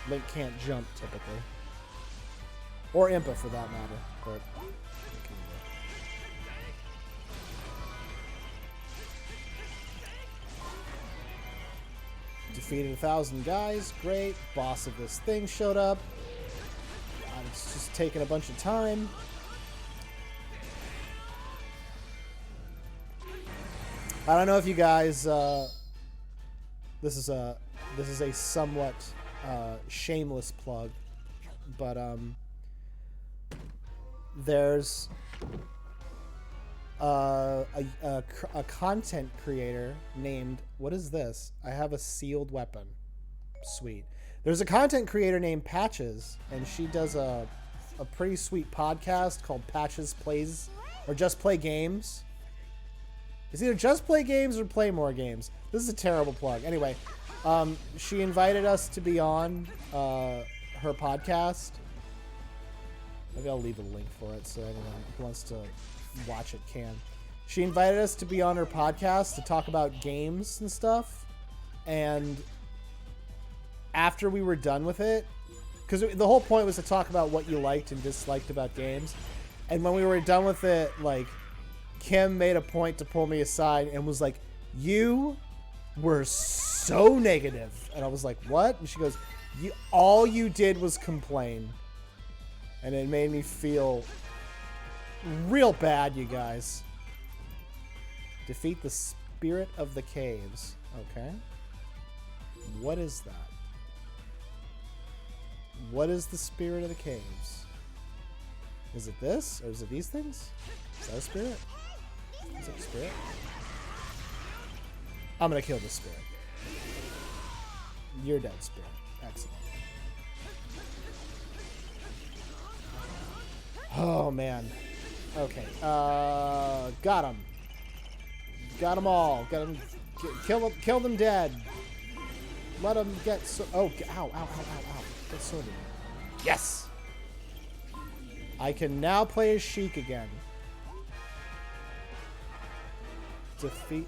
Link can't jump typically, or Impa for that matter. But defeated 1,000 guys, great. Boss of this thing showed up. It's just taking a bunch of time. I don't know if you guys. This is a somewhat shameless plug, but there's a content creator named, what is this? I have a sealed weapon. Sweet. There's a content creator named Patches, and she does a pretty sweet podcast called Patches Plays, or Just Play Games. It's either Just Play Games or Play More Games. This is a terrible plug. Anyway, she invited us to be on her podcast. Maybe I'll leave a link for it so anyone who wants to watch it can. She invited us to be on her podcast to talk about games and stuff, and after we were done with it, because the whole point was to talk about what you liked and disliked about games, and when we were done with it, like, Kim made a point to pull me aside and was like, you were so negative. And I was like, what? And she goes, all you did was complain. And it made me feel real bad, you guys. Defeat the spirit of the caves. Okay. What is that? What is the spirit of the caves? Is it this? Or is it these things? Is that a spirit? Is it a spirit? I'm gonna kill this spirit. You're dead, spirit. Excellent. Oh, man. Okay. Got him. Got them all. Got them. Kill them dead. Let them get so... Oh, ow, ow, ow, ow, ow. Get sorted. Yes! I can now play as Sheik again. Defeat...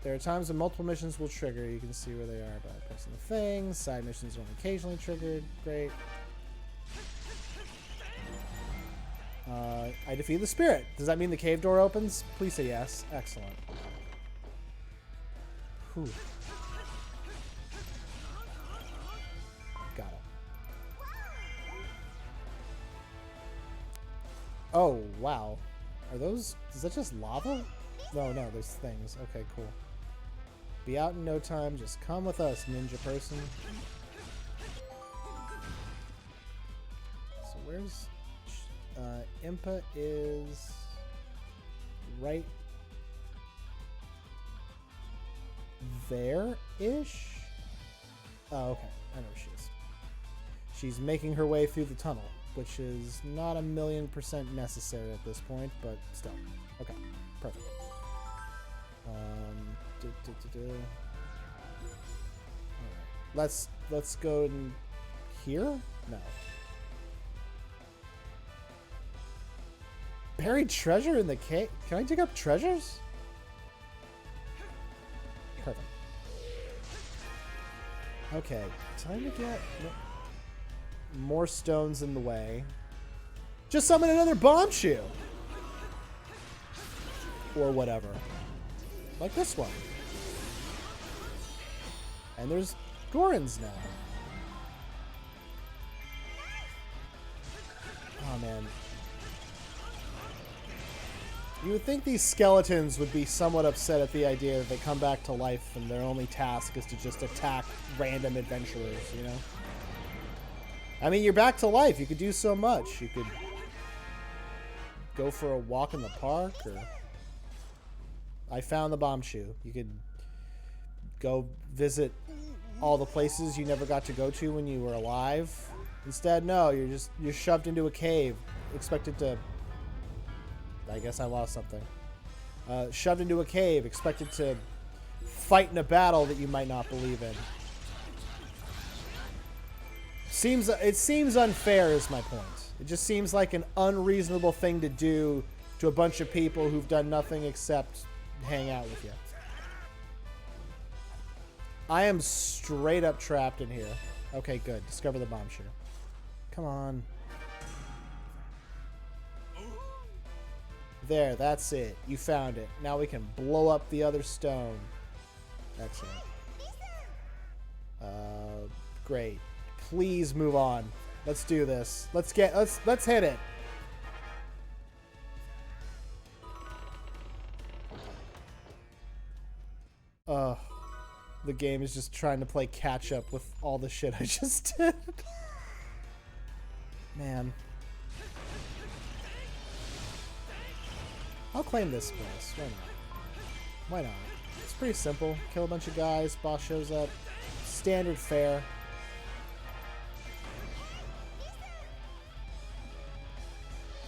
There are times when multiple missions will trigger. You can see where they are by pressing the thing. Side missions are only occasionally triggered. Great. I defeat the spirit. Does that mean the cave door opens? Please say yes. Excellent. Whew. Got it. Oh, wow. Are those... Is that just lava? No, there's things. Okay, cool. Be out in no time. Just come with us, ninja person. So where's... Impa is right there-ish? Oh, okay. I know where she is. She's making her way through the tunnel, which is not 1,000,000% necessary at this point, but still. Okay, perfect. Alright. Let's go in here? No. Buried treasure in the cave? Can I dig up treasures? Perfect. Okay, time to get more stones in the way. Just summon another bomb shoe! Or whatever. Like this one. And there's Gorons now. Oh man. You would think these skeletons would be somewhat upset at the idea that they come back to life and their only task is to just attack random adventurers, you know? I mean, you're back to life. You could do so much. You could go for a walk in the park, or... I found the bomb shoe. You could go visit all the places you never got to go to when you were alive. Instead, no, you're shoved into a cave, expected to... I guess I lost something. Shoved into a cave, expected to fight in a battle that you might not believe in. It seems unfair is my point. It just seems like an unreasonable thing to do to a bunch of people who've done nothing except hang out with you. I am straight up trapped in here. Okay, good. Discover the bomb shoe. Come on. There, that's it. You found it. Now we can blow up the other stone. Excellent. Great. Please move on. Let's do this. Let's hit it. The game is just trying to play catch up with all the shit I just did. Man. I'll claim this place. Why not? Why not? It's pretty simple. Kill a bunch of guys, boss shows up. Standard fare.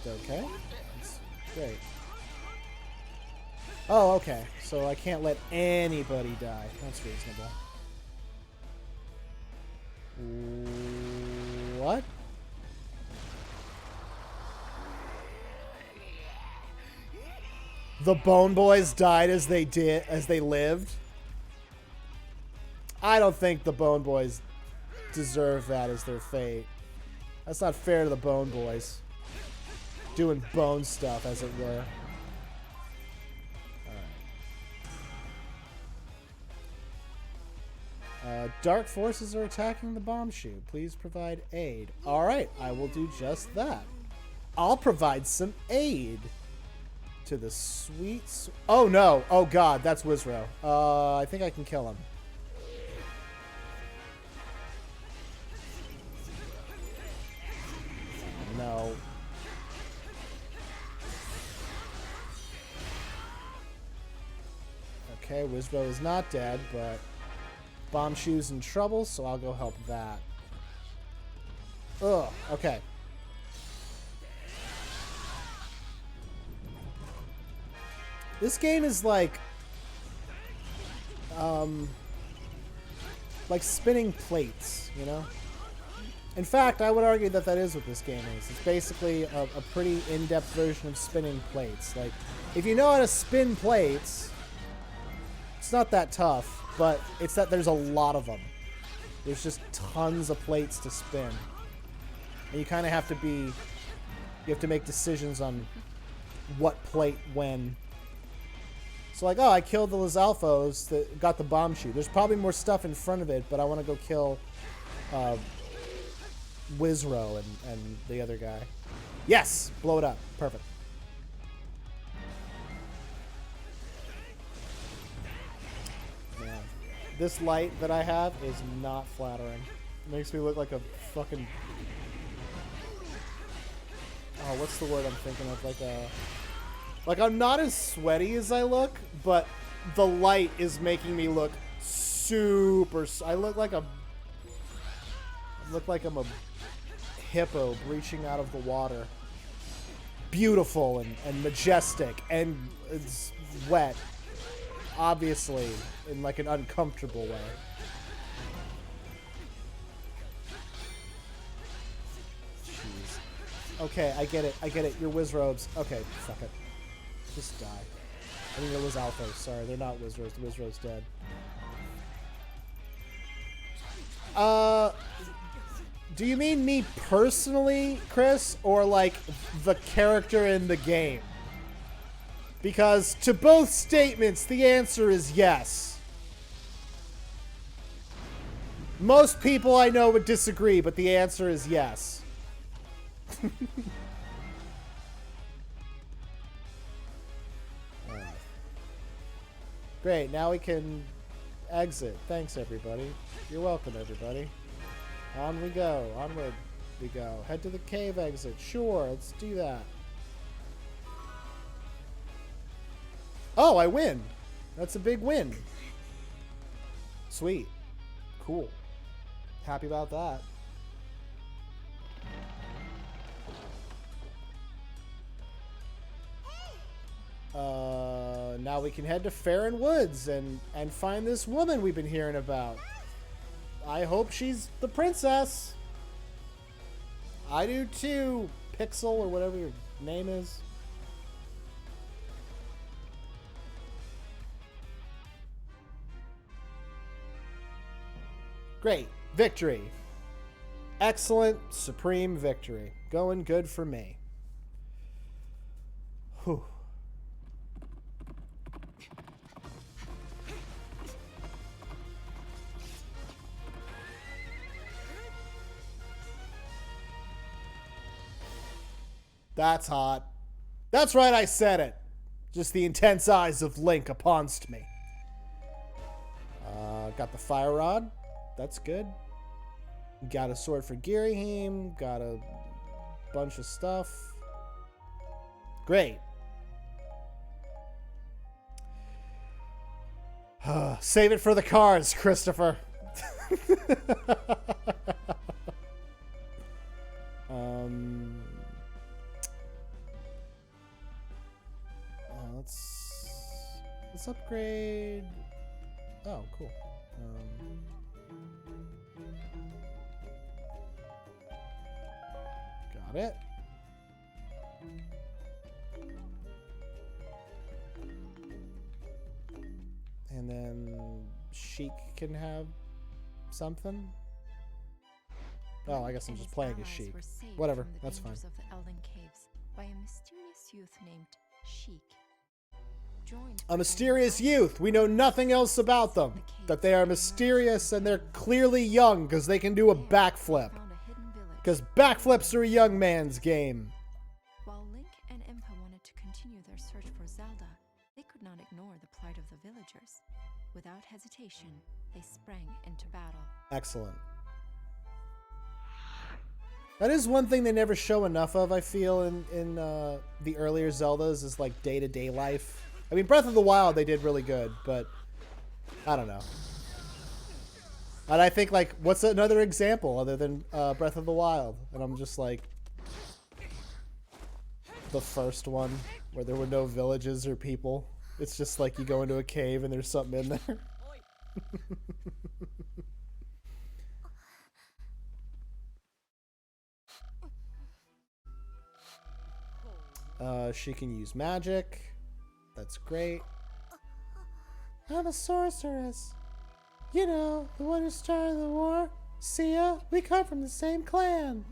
Okay. That's great. Oh, okay. So I can't let anybody die. That's reasonable. What? The Bone Boys died as they lived? I don't think the Bone Boys deserve that as their fate. That's not fair to the Bone Boys. Doing bone stuff, as it were. Alright. Dark forces are attacking the bomb shoe. Please provide aid. Alright, I will do just that. I'll provide some aid. To the sweet... Oh, no. Oh, God. That's Wizrow. I think I can kill him. No. Okay, Wizrow is not dead, but... Bomb Shoe's in trouble, so I'll go help that. Ugh. Okay. This game is like spinning plates, you know? In fact, I would argue that is what this game is. It's basically a pretty in-depth version of spinning plates. Like, if you know how to spin plates, It's not that tough, but it's that there's a lot of them. There's just tons of plates to spin. And you kind of have to be... You have to make decisions on what plate when. So like, oh, I killed the Lizalfos that got the bomb shoot. There's probably more stuff in front of it, but I want to go kill Wizro and the other guy. Yes! Blow it up. Perfect. Man. This light that I have is not flattering. It makes me look like a fucking... Oh, what's the word I'm thinking of? Like I'm not as sweaty as I look, but the light is making me look super... I look like I'm a hippo breaching out of the water. Beautiful and majestic, and it's wet. Obviously, in like an uncomfortable way. Jeez. Okay, I get it. I get it. You're Wizrobes. Okay, fuck it. Just die. I mean, it was Alphos. Sorry, they're not Wizrobes. The Wizrobe's dead. Do you mean me personally, Chris, or like the character in the game? Because to both statements, the answer is yes. Most people I know would disagree, but the answer is yes. Great, now we can exit. Thanks, everybody. You're welcome, everybody. On we go. Onward we go. Head to the cave exit. Sure, let's do that. Oh, I win. That's a big win. Sweet. Cool. Happy about that. Now we can head to Farron Woods and find this woman we've been hearing about. I hope she's the princess. I do too, Pixel, or whatever your name is. Great. Victory. Excellent, supreme victory. Going good for me. Whew. That's hot. That's right, I said it. Just the intense eyes of Link uponst me. Got the fire rod. That's good. Got a sword for Girahim. Got a bunch of stuff. Great. Save it for the cars, Christopher. Let's upgrade. Oh, cool. Got it. And then Sheik can have something. Oh, I guess I'm just playing as Sheik. Whatever, that's fine. Of the Elden Caves by a mysterious youth named Sheik. A mysterious youth. We know nothing else about them. That they are mysterious and they're clearly young because they can do a backflip. Because backflips are a young man's game. While Link and Impa wanted to continue their search for Zelda, they could not ignore the plight of the villagers. Without hesitation, they sprang into battle. Excellent. That is one thing they never show enough of, I feel, in the earlier Zeldas, is like day-to-day life. I mean, Breath of the Wild, they did really good, but I don't know. And I think, like, what's another example other than Breath of the Wild? And I'm just like, the first one where there were no villages or people. It's just like you go into a cave and there's something in there. She can use magic. That's great. I'm a sorceress. You know, the one who started the war. See ya? We come from the same clan.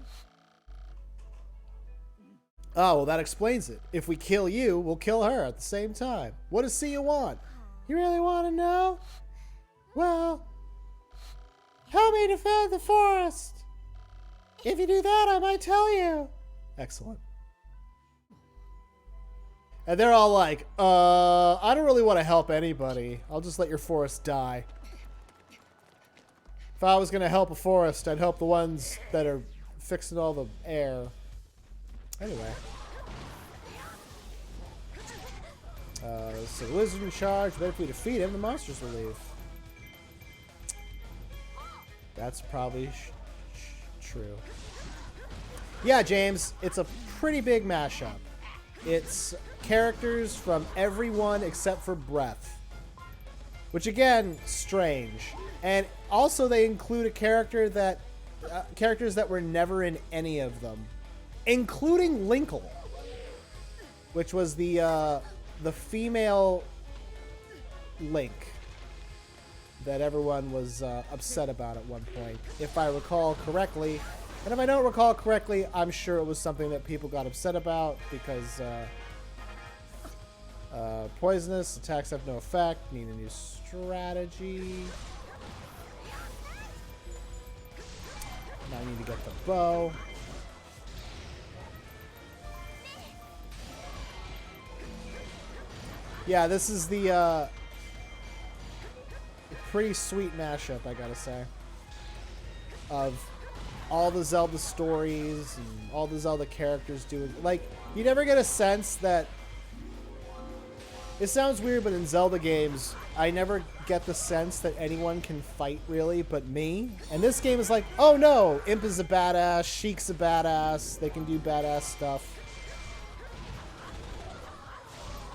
Oh, well, that explains it. If we kill you, we'll kill her at the same time. What does Sia want? You really want to know? Well, help me defend the forest. If you do that, I might tell you. Excellent. And they're all like, I don't really want to help anybody. I'll just let your forest die. If I was going to help a forest, I'd help the ones that are fixing all the air. Anyway. So the wizard in charge, but if we defeat him, the monsters will leave. That's probably true. Yeah, James, it's a pretty big mashup. It's characters from everyone except for Breath. Which, again, strange. And also they include a character that... characters that were never in any of them. Including Linkle. Which was the female Link. That everyone was upset about at one point. If I recall correctly. And if I don't recall correctly, I'm sure it was something that people got upset about. Because... poisonous, attacks have no effect, need a new strategy. Now I need to get the bow. Yeah, this is the pretty sweet mashup, I gotta say, of all the Zelda stories and all the Zelda characters doing, like, you never get a sense that, it sounds weird, but in Zelda games, I never get the sense that anyone can fight, really, but me. And this game is like, oh no, Imp is a badass, Sheik's a badass, they can do badass stuff.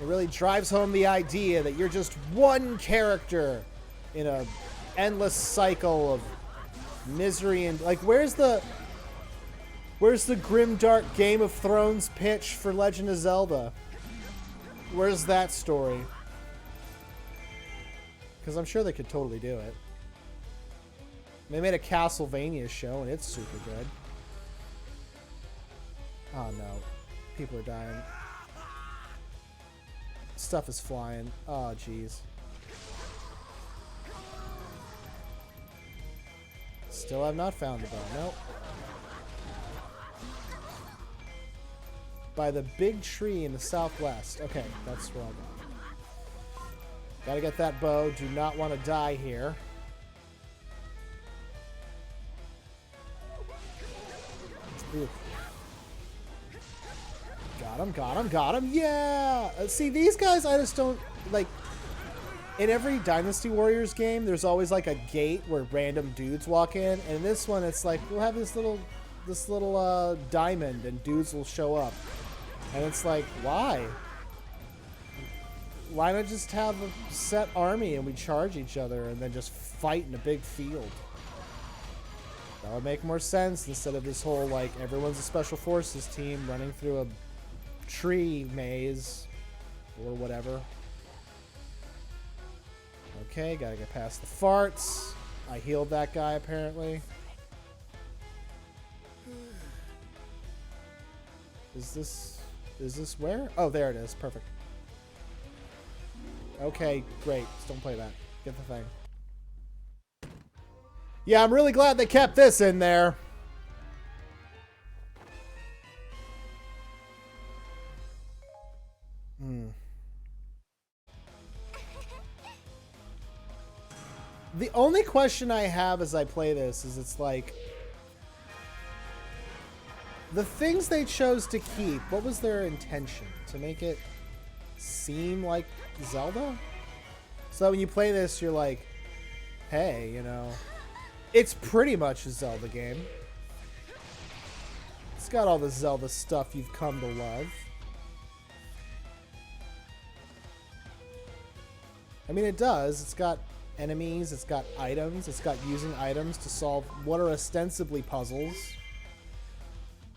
It really drives home the idea that you're just one character in a endless cycle of misery and, like, where's the grim dark Game of Thrones pitch for Legend of Zelda? Where's that story? Because I'm sure they could totally do it. They made a Castlevania show, and it's super good. Oh, no. People are dying. Stuff is flying. Oh, jeez. Still have not found the bow. Nope. By the big tree in the southwest. Okay, that's where I'll go. Gotta get that bow. Do not want to die here. Ooh. Got him, got him, got him. Yeah! See, these guys, I just don't, like, in every Dynasty Warriors game, there's always, like, a gate where random dudes walk in. And in this one, it's like, we'll have this little diamond and dudes will show up. And it's like, why? Why not just have a set army and we charge each other and then just fight in a big field? That would make more sense instead of this whole, like, everyone's a special forces team running through a tree maze or whatever. Okay, gotta get past the farts. I healed that guy, apparently. Is this where? Oh, there it is. Perfect. Okay, great. Just don't play that. Get the thing. Yeah, I'm really glad they kept this in there. The only question I have as I play this is it's like, the things they chose to keep, what was their intention? To make it seem like Zelda? So when you play this, you're like, hey, you know, it's pretty much a Zelda game. It's got all the Zelda stuff you've come to love. I mean, it does. It's got enemies, it's got items, it's got using items to solve what are ostensibly puzzles.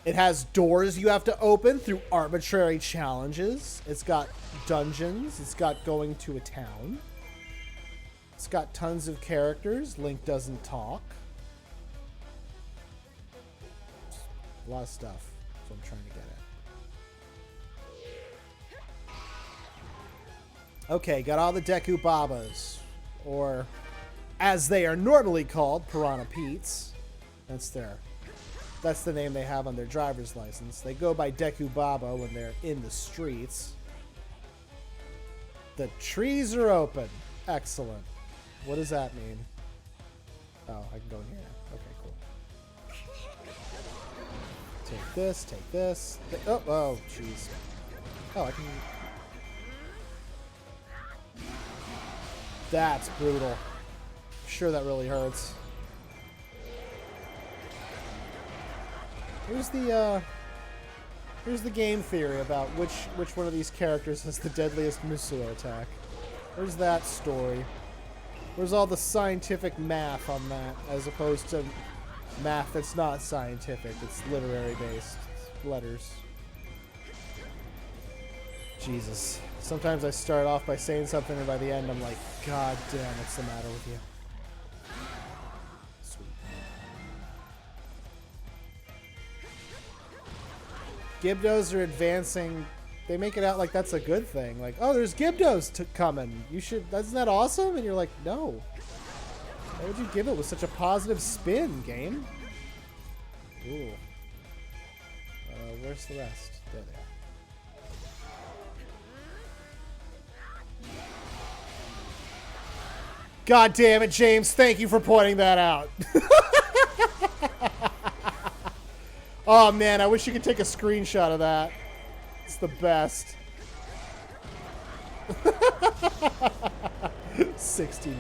It has doors you have to open through arbitrary challenges. It's got dungeons. It's got going to a town. It's got tons of characters. Link doesn't talk. A lot of stuff. That's what I'm trying to get at. Okay, got all the Deku Babas, or as they are normally called, Piranha Pete's. That's the name they have on their driver's license. They go by Deku Baba when they're in the streets. The trees are open. Excellent. What does that mean? Oh, I can go in here. Okay, cool. Take this, take this. Oh, jeez. Oh, I can... That's brutal. I'm sure that really hurts. Here's the game theory about which one of these characters has the deadliest Musou attack. Where's that story? Where's all the scientific math on that, as opposed to math that's not scientific, it's literary based. It's letters. Jesus. Sometimes I start off by saying something and by the end I'm like, God damn, what's the matter with you? Sweet. Gibdos are advancing. They make it out like that's a good thing. Like, oh, there's Gibdos coming. You should, isn't that awesome? And you're like, no. Why would you give it with such a positive spin, game? Ooh. Where's the rest? There they are. God damn it, James. Thank you for pointing that out. Oh, man. I wish you could take a screenshot of that. It's the best. 69.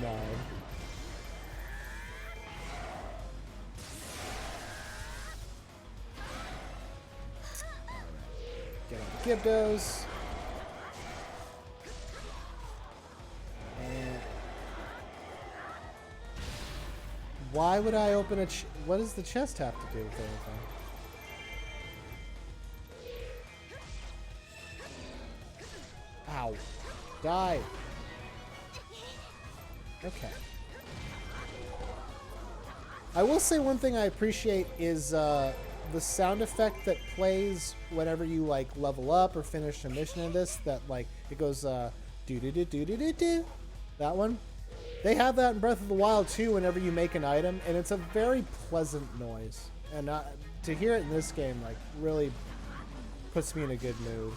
Get on the Gibdos. And why would I open a what does the chest have to do with anything? Ow. Die. Okay. I will say one thing I appreciate is the sound effect that plays whenever you like level up or finish a mission in this, that like it goes do-do-do-do-do-do-do. That one. They have that in Breath of the Wild too whenever you make an item, and it's a very pleasant noise. And to hear it in this game like really puts me in a good mood.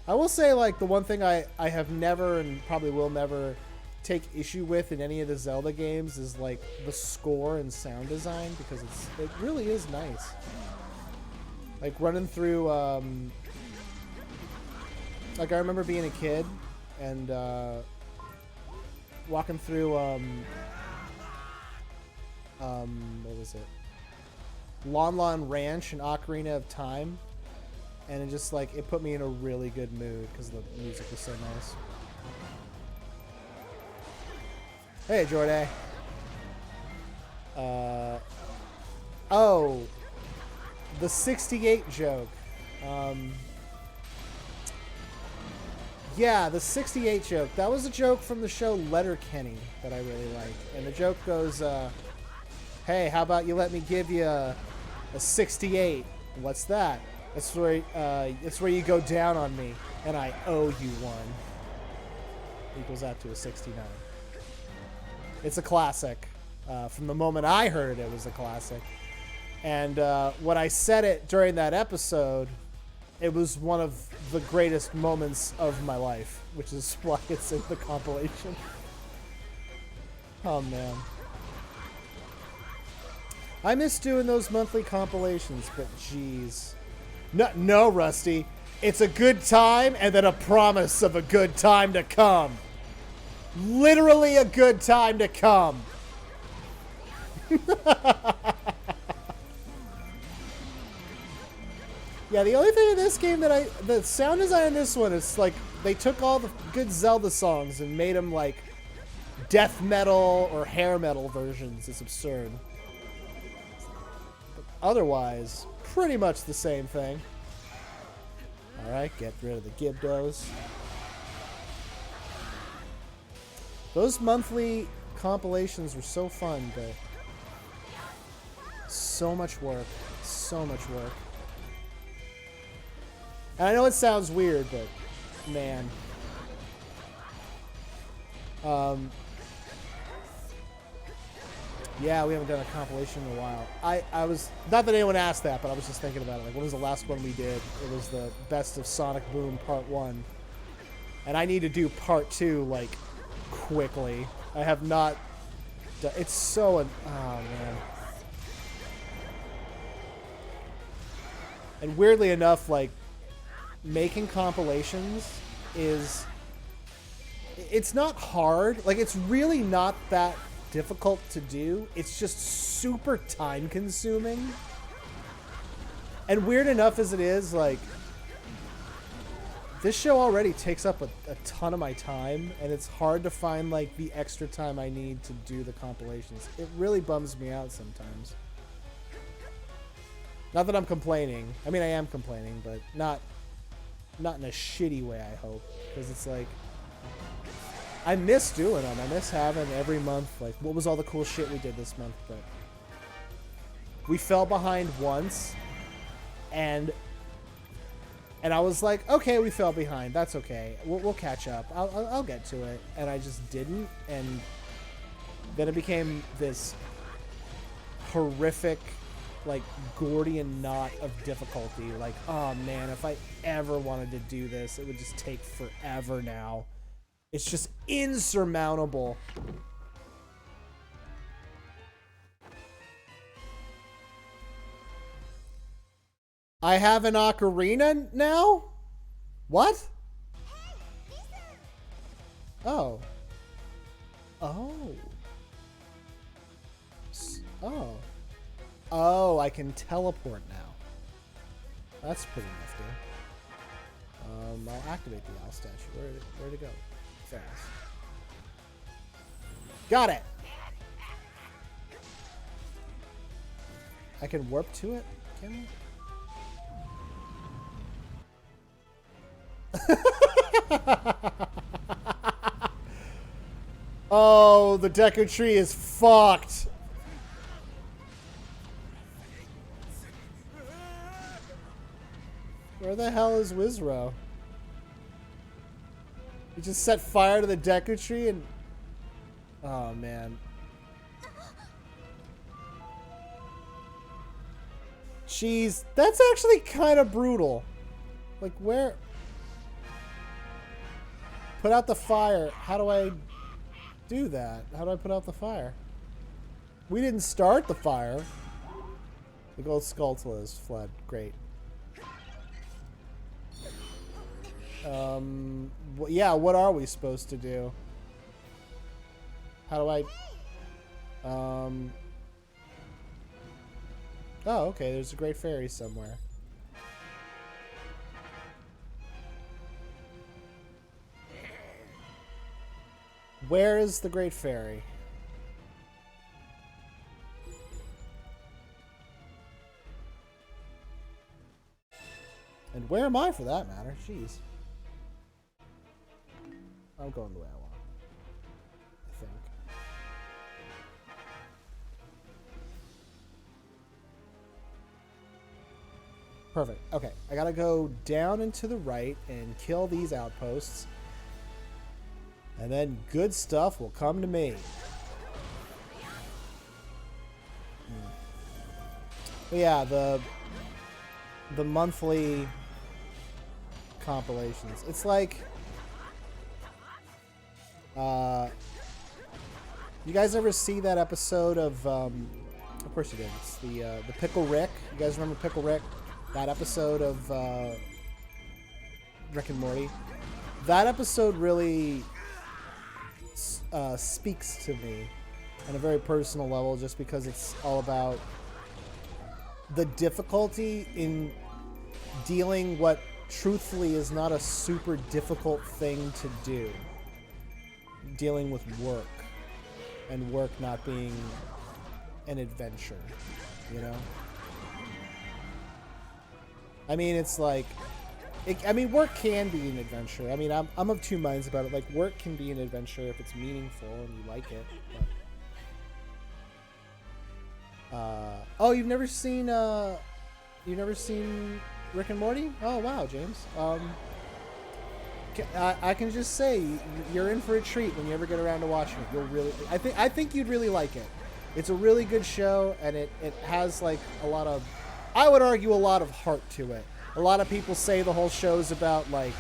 I will say, like, the one thing I have never and probably will never take issue with in any of the Zelda games is, like, the score and sound design, because it really is nice. Like, running through, like, I remember being a kid and walking through, what was it? Lon Lon Ranch and Ocarina of Time. And it just, like, it put me in a really good mood because the music was so nice. Hey, Jordan. Oh. The 68 joke. Yeah, the 68 joke. That was a joke from the show Letterkenny that I really liked. And the joke goes, hey, how about you let me give you a 68? What's that? It's where you go down on me, and I owe you one. Equals out to a 69. It's a classic. From the moment I heard it, it was a classic. And when I said it during that episode, it was one of the greatest moments of my life, which is why it's in the compilation. Oh, man. I miss doing those monthly compilations, but geez. No, Rusty. It's a good time and then a promise of a good time to come. Literally a good time to come. Yeah, the only thing in this game that the sound design in this one is like they took all the good Zelda songs and made them like death metal or hair metal versions. It's absurd. But otherwise, pretty much the same thing. Alright, get rid of the Gibdos. Those monthly compilations were so fun, but so much work. So much work. And I know it sounds weird, but man. Yeah, we haven't done a compilation in a while. I was, not that anyone asked that, but I was just thinking about it. Like, what was the last one we did? It was the Best of Sonic Boom Part 1. And I need to do Part 2, like, quickly. I have not done, it's so, oh man. And weirdly enough, like, making compilations is, it's not hard. Like, it's really not that difficult to do. It's just super time consuming. And weird enough as it is, like, this show already takes up a ton of my time, and it's hard to find, like, the extra time I need to do the compilations. It really bums me out sometimes. Not that I'm complaining. I mean, I am complaining, but not in a shitty way, I hope. Because it's like, I miss doing them. I miss having every month, like, what was all the cool shit we did this month? But we fell behind once, and I was like, okay, we fell behind. That's okay. We'll catch up. I'll get to it. And I just didn't, and then it became this horrific, like, Gordian knot of difficulty. Like, oh man, if I ever wanted to do this, it would just take forever now. It's just insurmountable. I have an ocarina now? What? Oh. Oh. Oh. Oh, I can teleport now. That's pretty nifty. I'll activate the owl statue. Where'd it go? Fast. Got it! I can warp to it? Can I? Oh, the Deku Tree is fucked! Where the hell is Wizro? He just set fire to the Deku Tree and... Oh, man. Jeez, that's actually kind of brutal. Like, where... Put out the fire. How do I do that? How do I put out the fire? We didn't start the fire. The gold Skulltula has fled. Great. Yeah, what are we supposed to do? How do I... Oh, okay, there's a great fairy somewhere. Where is the great fairy? And where am I for that matter? Jeez. I'm going the way I want. I think. Perfect. Okay, I gotta go down and to the right and kill these outposts. And then good stuff will come to me. But yeah, the monthly compilations. It's like... you guys ever see that episode of course you did. It's the Pickle Rick. You guys remember Pickle Rick? That episode of Rick and Morty. That episode really speaks to me on a very personal level, just because it's all about the difficulty in dealing what truthfully is not a super difficult thing to do. Dealing with work, and work not being an adventure, you know? I mean, it's like, I mean, work can be an adventure. I mean, I'm of two minds about it. Like, work can be an adventure if it's meaningful and you like it. But, oh, you've never seen Rick and Morty? Oh, wow, James. I can just say you're in for a treat when you ever get around to watching it. You'll really, I think you'd really like it. It's a really good show, and it has like a lot of, I would argue, a lot of heart to it. A lot of people say the whole show's about like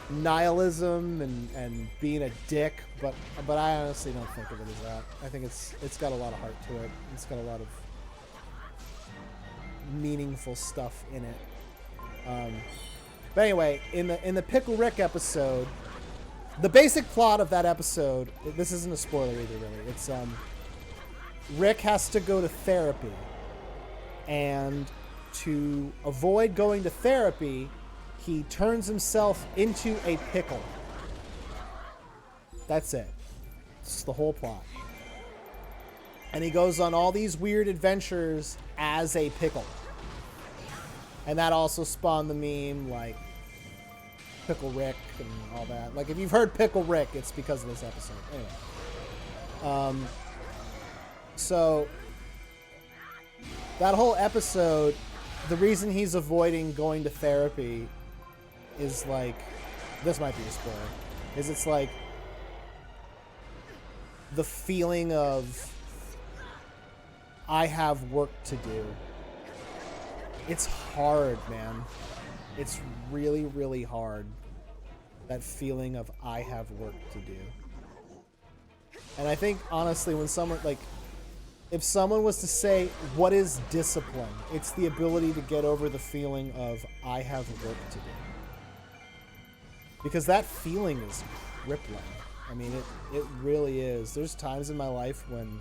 nihilism and being a dick, but I honestly don't think of it as that. I think it's got a lot of heart to it. It's got a lot of meaningful stuff in it. But anyway, in the Pickle Rick episode, the basic plot of that episode, this isn't a spoiler either, really. It's Rick has to go to therapy, and to avoid going to therapy, he turns himself into a pickle. That's it. It's the whole plot. And he goes on all these weird adventures as a pickle. And that also spawned the meme, like, Pickle Rick and all that. Like, if you've heard Pickle Rick, it's because of this episode. Anyway. So, that whole episode, the reason he's avoiding going to therapy is, like, this might be a spoiler, is it's, like, the feeling of, I have work to do. It's hard, man. It's really, really hard. That feeling of I have work to do. And I think, honestly, when someone, like, if someone was to say, what is discipline? It's the ability to get over the feeling of I have work to do. Because that feeling is crippling. I mean, it really is. There's times in my life when,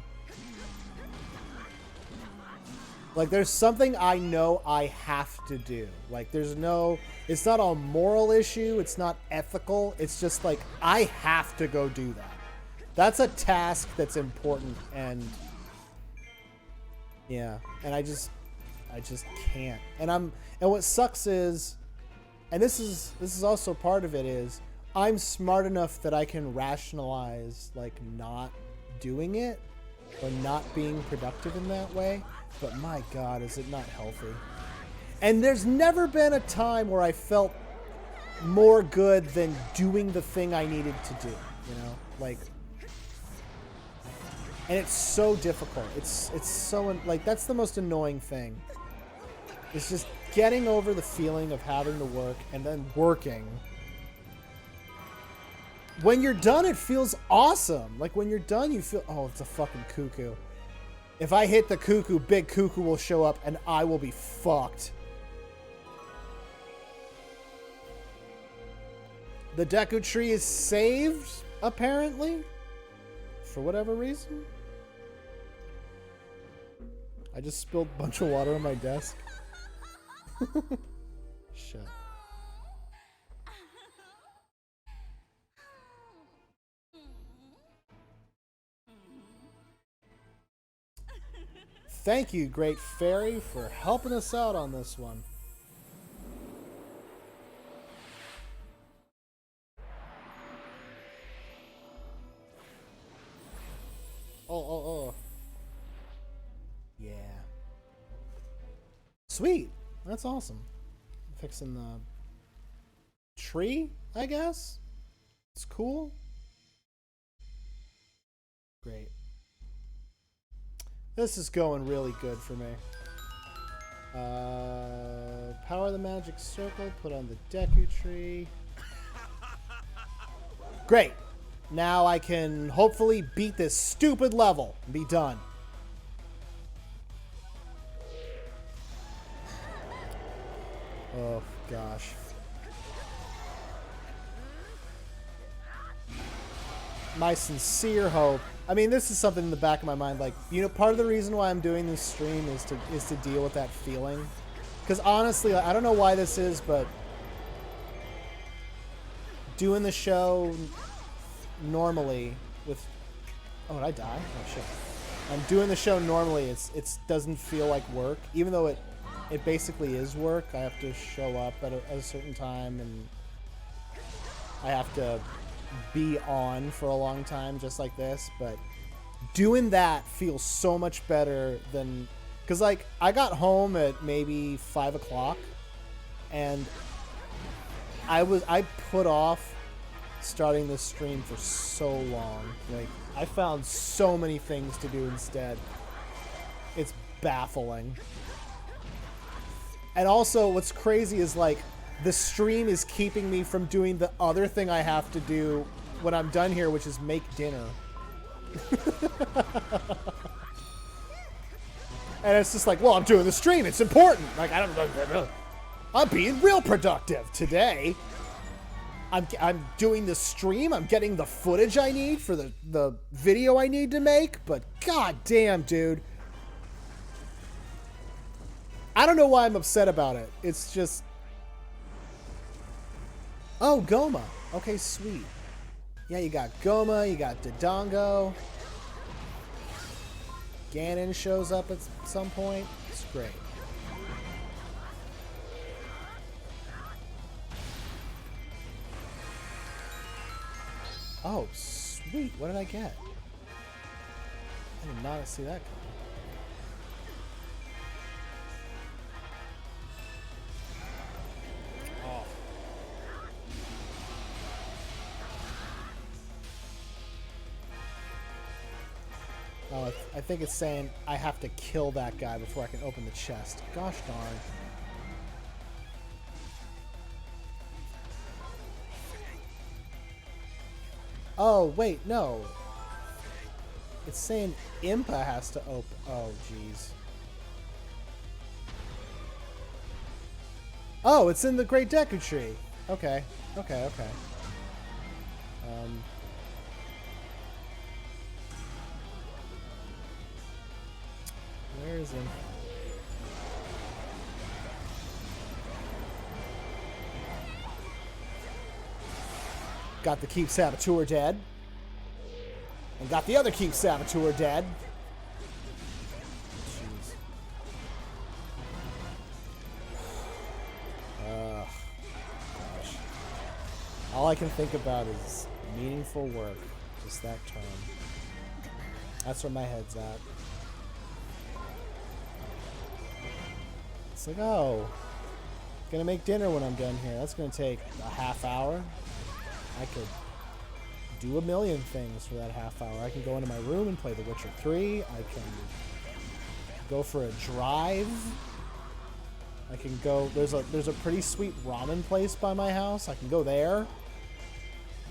like, there's something I know I have to do. Like, there's no, it's not a moral issue. It's not ethical. It's just like, I have to go do that. That's a task that's important. And yeah, and I just can't. And what sucks is, and this is also part of it, is I'm smart enough that I can rationalize, like, not doing it or not being productive in that way. But my God, is it not healthy? And there's never been a time where I felt more good than doing the thing I needed to do, you know? Like, and it's so difficult. It's so, like, that's the most annoying thing. It's just getting over the feeling of having to work and then working. When you're done, it feels awesome. Like, when you're done, you feel, oh, it's a fucking cuckoo. If I hit the cuckoo, Big Cuckoo will show up and I will be fucked. The Deku Tree is saved, apparently. For whatever reason. I just spilled a bunch of water on my desk. Shit. Thank you, Great Fairy, for helping us out on this one. Oh. Yeah. Sweet. That's awesome. Fixing the tree, I guess? It's cool. Great. This is going really good for me. Power the magic circle, put on the Deku Tree. Great. Now I can hopefully beat this stupid level and be done. Oh, gosh. My sincere hope. I mean, this is something in the back of my mind. Like, you know, part of the reason why I'm doing this stream is to deal with that feeling. Because honestly, I don't know why this is, but doing the show normally with, oh, did I die? Oh shit. I'm doing the show normally. It doesn't feel like work, even though it basically is work. I have to show up at a certain time, and I have to be on for a long time, just like this. But doing that feels so much better than, because like I got home at maybe 5 o'clock, and I put off starting this stream for so long. Like, I found so many things to do instead. It's baffling. And also, what's crazy is, like, the stream is keeping me from doing the other thing I have to do when I'm done here, which is make dinner. And it's just like, well, I'm doing the stream. It's important. Like, I'm being real productive today. I'm doing the stream. I'm getting the footage I need for the video I need to make. But god damn, dude. I don't know why I'm upset about it. It's just... Oh, Goma. Okay, sweet. Yeah, you got Goma. You got Dodongo. Ganon shows up at some point. It's great. Oh, sweet. What did I get? I did not see that coming. Oh. Oh, I think it's saying I have to kill that guy before I can open the chest. Gosh darn. Oh, wait, no. It's saying Impa has to open... Oh, jeez. Oh, it's in the Great Deku Tree. Okay, okay, okay. Where is him? Got the Keep Saboteur dead. And got the other Keep Saboteur dead. Jeez. Gosh. All I can think about is meaningful work. Just that term. That's where my head's at. It's like, oh, gonna make dinner when I'm done here. That's gonna take a half hour. I could do a million things for that half hour. I can go into my room and play The Witcher 3. I can go for a drive. I can go... There's a pretty sweet ramen place by my house. I can go there.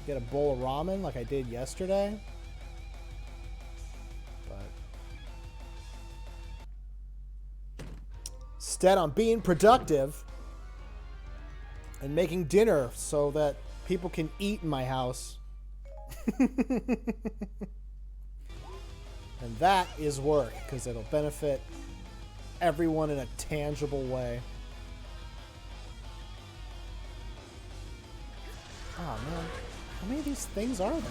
Get a bowl of ramen like I did yesterday. But instead, I'm being productive and making dinner so that people can eat in my house. And that is work, because it'll benefit everyone in a tangible way. Oh man, how many of these things are there?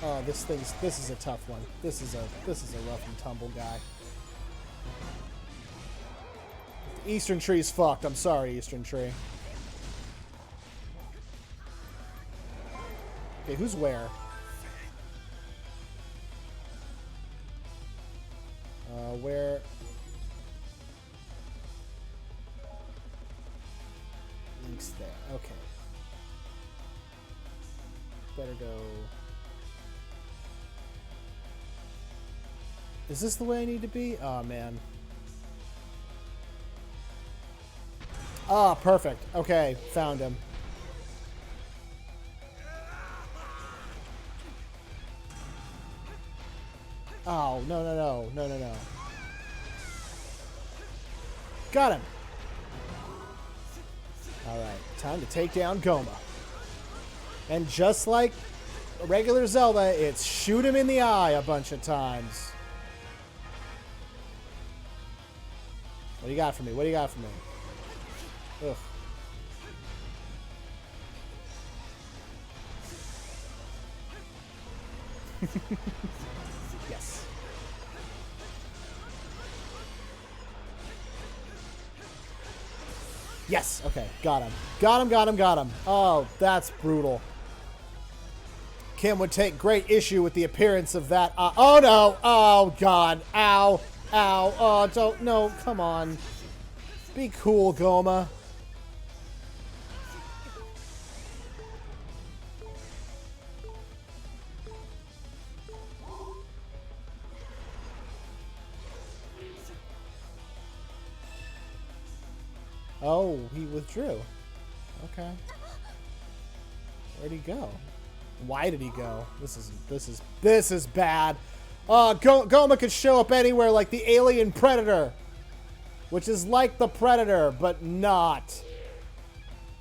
Oh, this is a tough one. This is a rough and tumble guy. Eastern Tree's fucked. I'm sorry, Eastern Tree. Okay, who's where? Where? Link's there. Okay. Better go. Is this the way I need to be? Oh, man. Ah, perfect. Okay, found him. Oh, no. Got him. Alright, time to take down Goma. And just like a regular Zelda, it's shoot him in the eye a bunch of times. What do you got for me? What do you got for me? Ugh. Yes. Yes. Okay. Got him. Got him. Got him. Got him. Oh, that's brutal. Kim would take great issue with the appearance of that. Oh no. Oh God. Ow. Ow. Oh, don't. No. Come on. Be cool, Goma. Oh, he withdrew. Okay. Where'd he go? Why did he go? This is bad. Goma could show up anywhere like the alien predator, which is like the predator but not.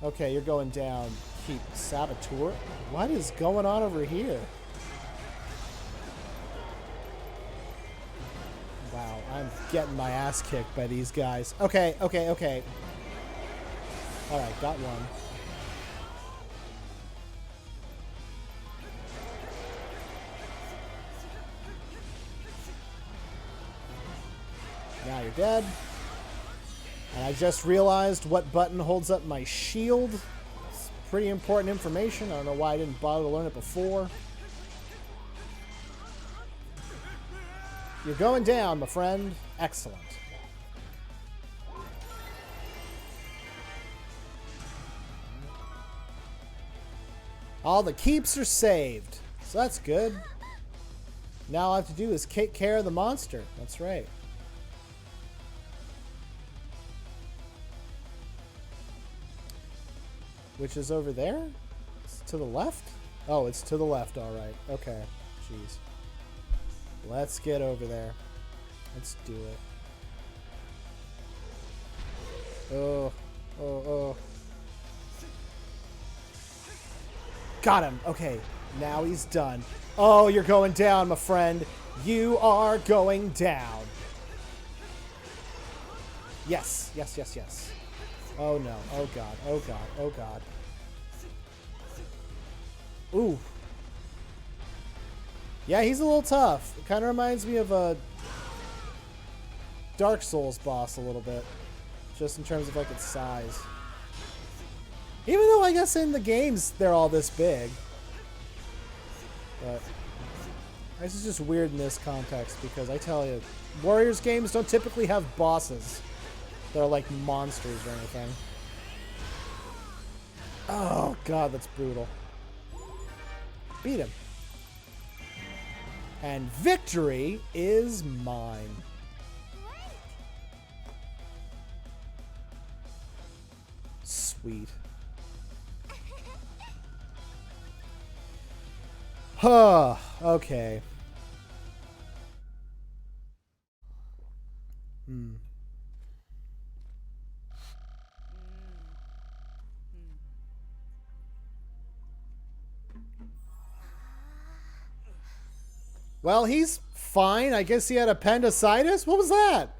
Okay, you're going down. Keep Saboteur. What is going on over here? Wow, I'm getting my ass kicked by these guys. Okay, okay, okay. Alright, got one. Now you're dead. And I just realized what button holds up my shield. It's pretty important information. I don't know why I didn't bother to learn it before. You're going down, my friend. Excellent. All the keeps are saved. So that's good. Now all I have to do is take care of the monster. That's right. Which is over there? It's to the left? Oh, it's to the left, alright. Okay. Jeez. Let's get over there. Let's do it. Oh. Oh, oh. Got him. Okay. Now he's done. Oh, you're going down, my friend. You are going down. Yes. Yes, yes, yes. Oh, no. Oh, God. Oh, God. Oh, God. Ooh. Yeah, he's a little tough. It kind of reminds me of a Dark Souls boss a little bit. Just in terms of, like, its size. Even though, I guess, in the games, they're all this big. But this is just weird in this context, because I tell you, Warriors games don't typically have bosses. They're like monsters or anything. Oh, God, that's brutal. Beat him. And victory is mine. Sweet. Huh. Okay. Well, he's fine. I guess he had appendicitis. What was that?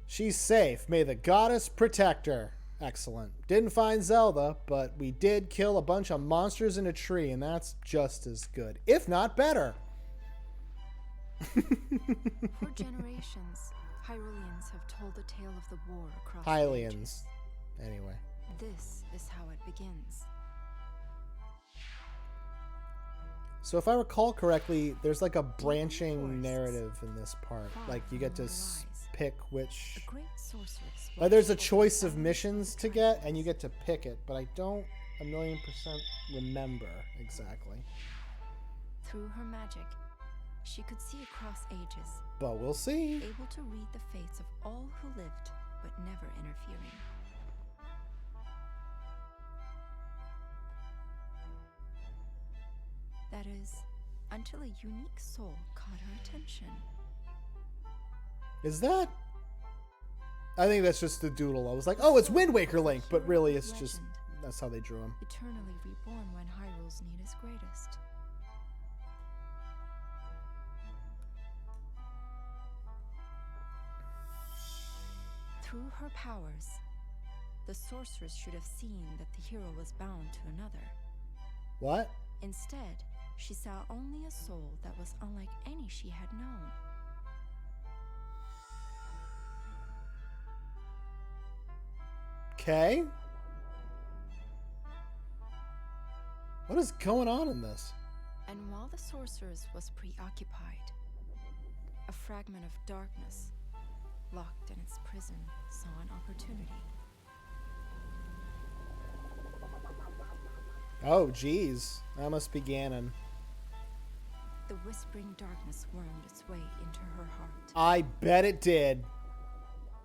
She's safe. May the goddess protect her. Excellent. Didn't find Zelda, but we did kill a bunch of monsters in a tree, and that's just as good, if not better. For generations, Hyruleans have told the tale of the war across the Hylians. ages. Anyway. This is how it begins. So if I recall correctly, there's like a branching narrative in this part. Like you get to pick which... The great sorceress. There's a choice of missions to get, and you get to pick it, but I don't 1,000,000% remember exactly. Through her magic, she could see across ages, But we'll see. able to read the fates of all who lived, but never interfering. That is, until a unique soul caught her attention. Is that? I think that's just the doodle. I was like, oh, it's Wind Waker Link, but really it's just, that's how they drew him. Eternally reborn when Hyrule's need is greatest. Through her powers, the sorceress should have seen that the hero was bound to another. What? Instead, she saw only a soul that was unlike any she had known. Okay. What is going on in this? And while the sorceress was preoccupied, a fragment of darkness, locked in its prison, saw an opportunity. Oh, geez. That must be Ganon. The whispering darkness wormed its way into her heart. I bet it did.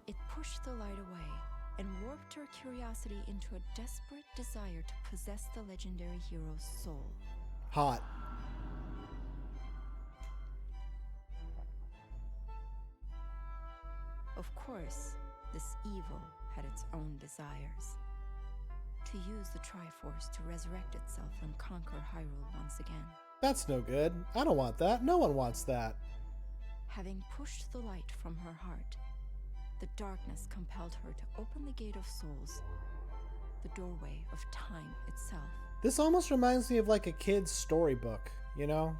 It pushed the light away and warped her curiosity into a desperate desire to possess the legendary hero's soul. Hot. Of course, this evil had its own desires. To use the Triforce to resurrect itself and conquer Hyrule once again. That's no good. I don't want that. No one wants that. Having pushed the light from her heart, the darkness compelled her to open the Gate of Souls, the doorway of time itself. This almost reminds me of like a kid's storybook, you know?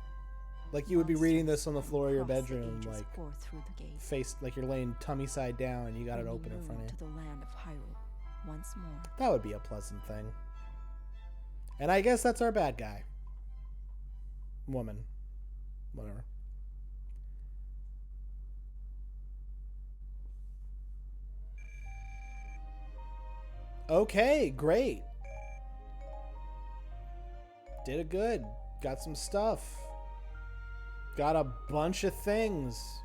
Like you would be reading this on the floor of your Across the bedroom, ages like pour through the gate, face, like you're laying tummy side down and you got it bringing open in front moon of you. to the land of Hyrule once more. That would be a pleasant thing. And I guess that's our bad guy. Woman. Whatever. Okay, great. Did it good. Got some stuff. Got a bunch of things.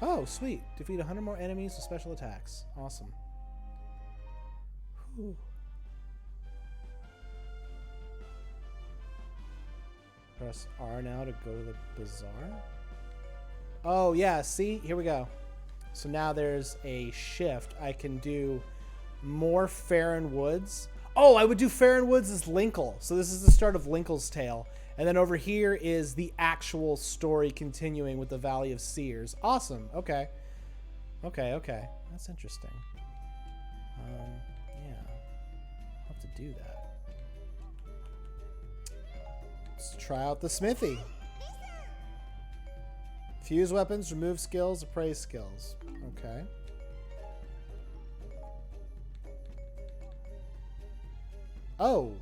Oh, sweet. Defeat 100 more enemies with special attacks. Awesome. Whew. Press R now to go to the bazaar. Oh, yeah. See? Here we go. So now there's a shift. I can do more Farron Woods. Oh, I would do Farron Woods as Linkle. So this is the start of Linkle's Tale. And then over here is the actual story continuing with the Valley of Seers. Awesome. Okay. Okay. That's interesting. Yeah. I'll have to do that. Let's try out the smithy. Fuse weapons, remove skills, appraise skills. Okay. Oh.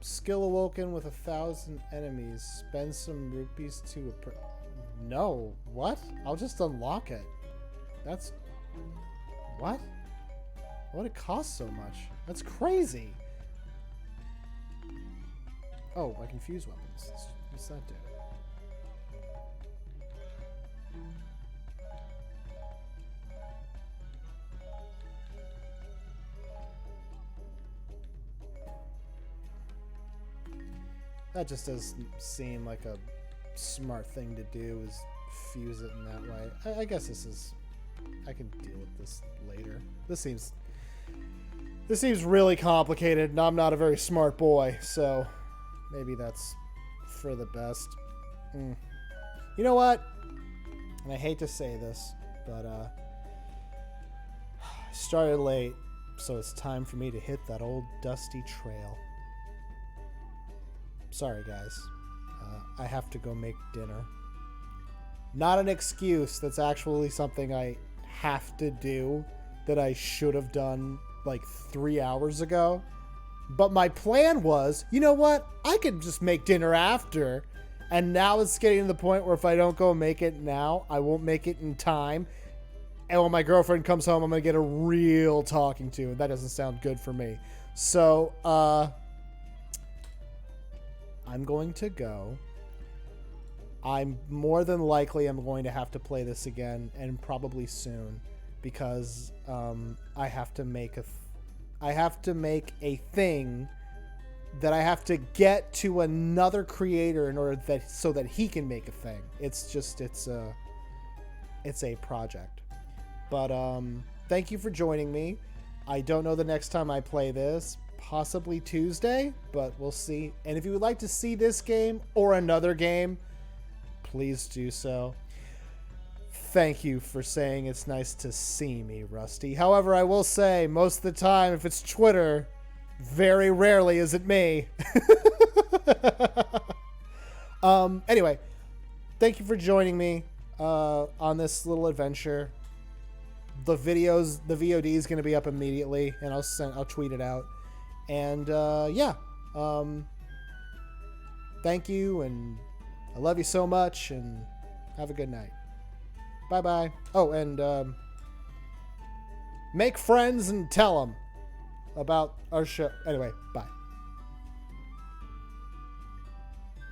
Skill awoken with 1,000 enemies. Spend some rupees to... No. What? I'll just unlock it. That's... What? Why would it cost so much? That's crazy. Oh, I can fuse weapons. What's that do? That just doesn't seem like a smart thing to do, is fuse it in that way. I guess this is... I can deal with this later. This seems really complicated, and I'm not a very smart boy, so maybe that's for the best. You know what? And I hate to say this, but I started late, so it's time for me to hit that old dusty trail. Sorry, guys. I have to go make dinner. Not an excuse. That's actually something I have to do that I should have done like 3 hours ago. But my plan was, you know what? I could just make dinner after. And now it's getting to the point where if I don't go make it now, I won't make it in time. And when my girlfriend comes home, I'm going to get a real talking to. And that doesn't sound good for me. So, I'm going to go. I'm more than likely I'm going to have to play this again, and probably soon, because I have to make a thing that I have to get to another creator in order that so that he can make a thing. It's a project. But thank you for joining me. I don't know the next time I play this. Possibly Tuesday, but we'll see. And if you would like to see this game or another game, please do so. thank you for saying it's nice to see me, Rusty. However, I will say, most of the time, if it's Twitter, very rarely is it me. Anyway, thank you for joining me on this little adventure. The VOD is going to be up immediately, and I'll tweet it out. And thank you, and I love you so much, and have a good night. Bye-bye. Oh, and make friends and tell them about our show. Anyway, bye.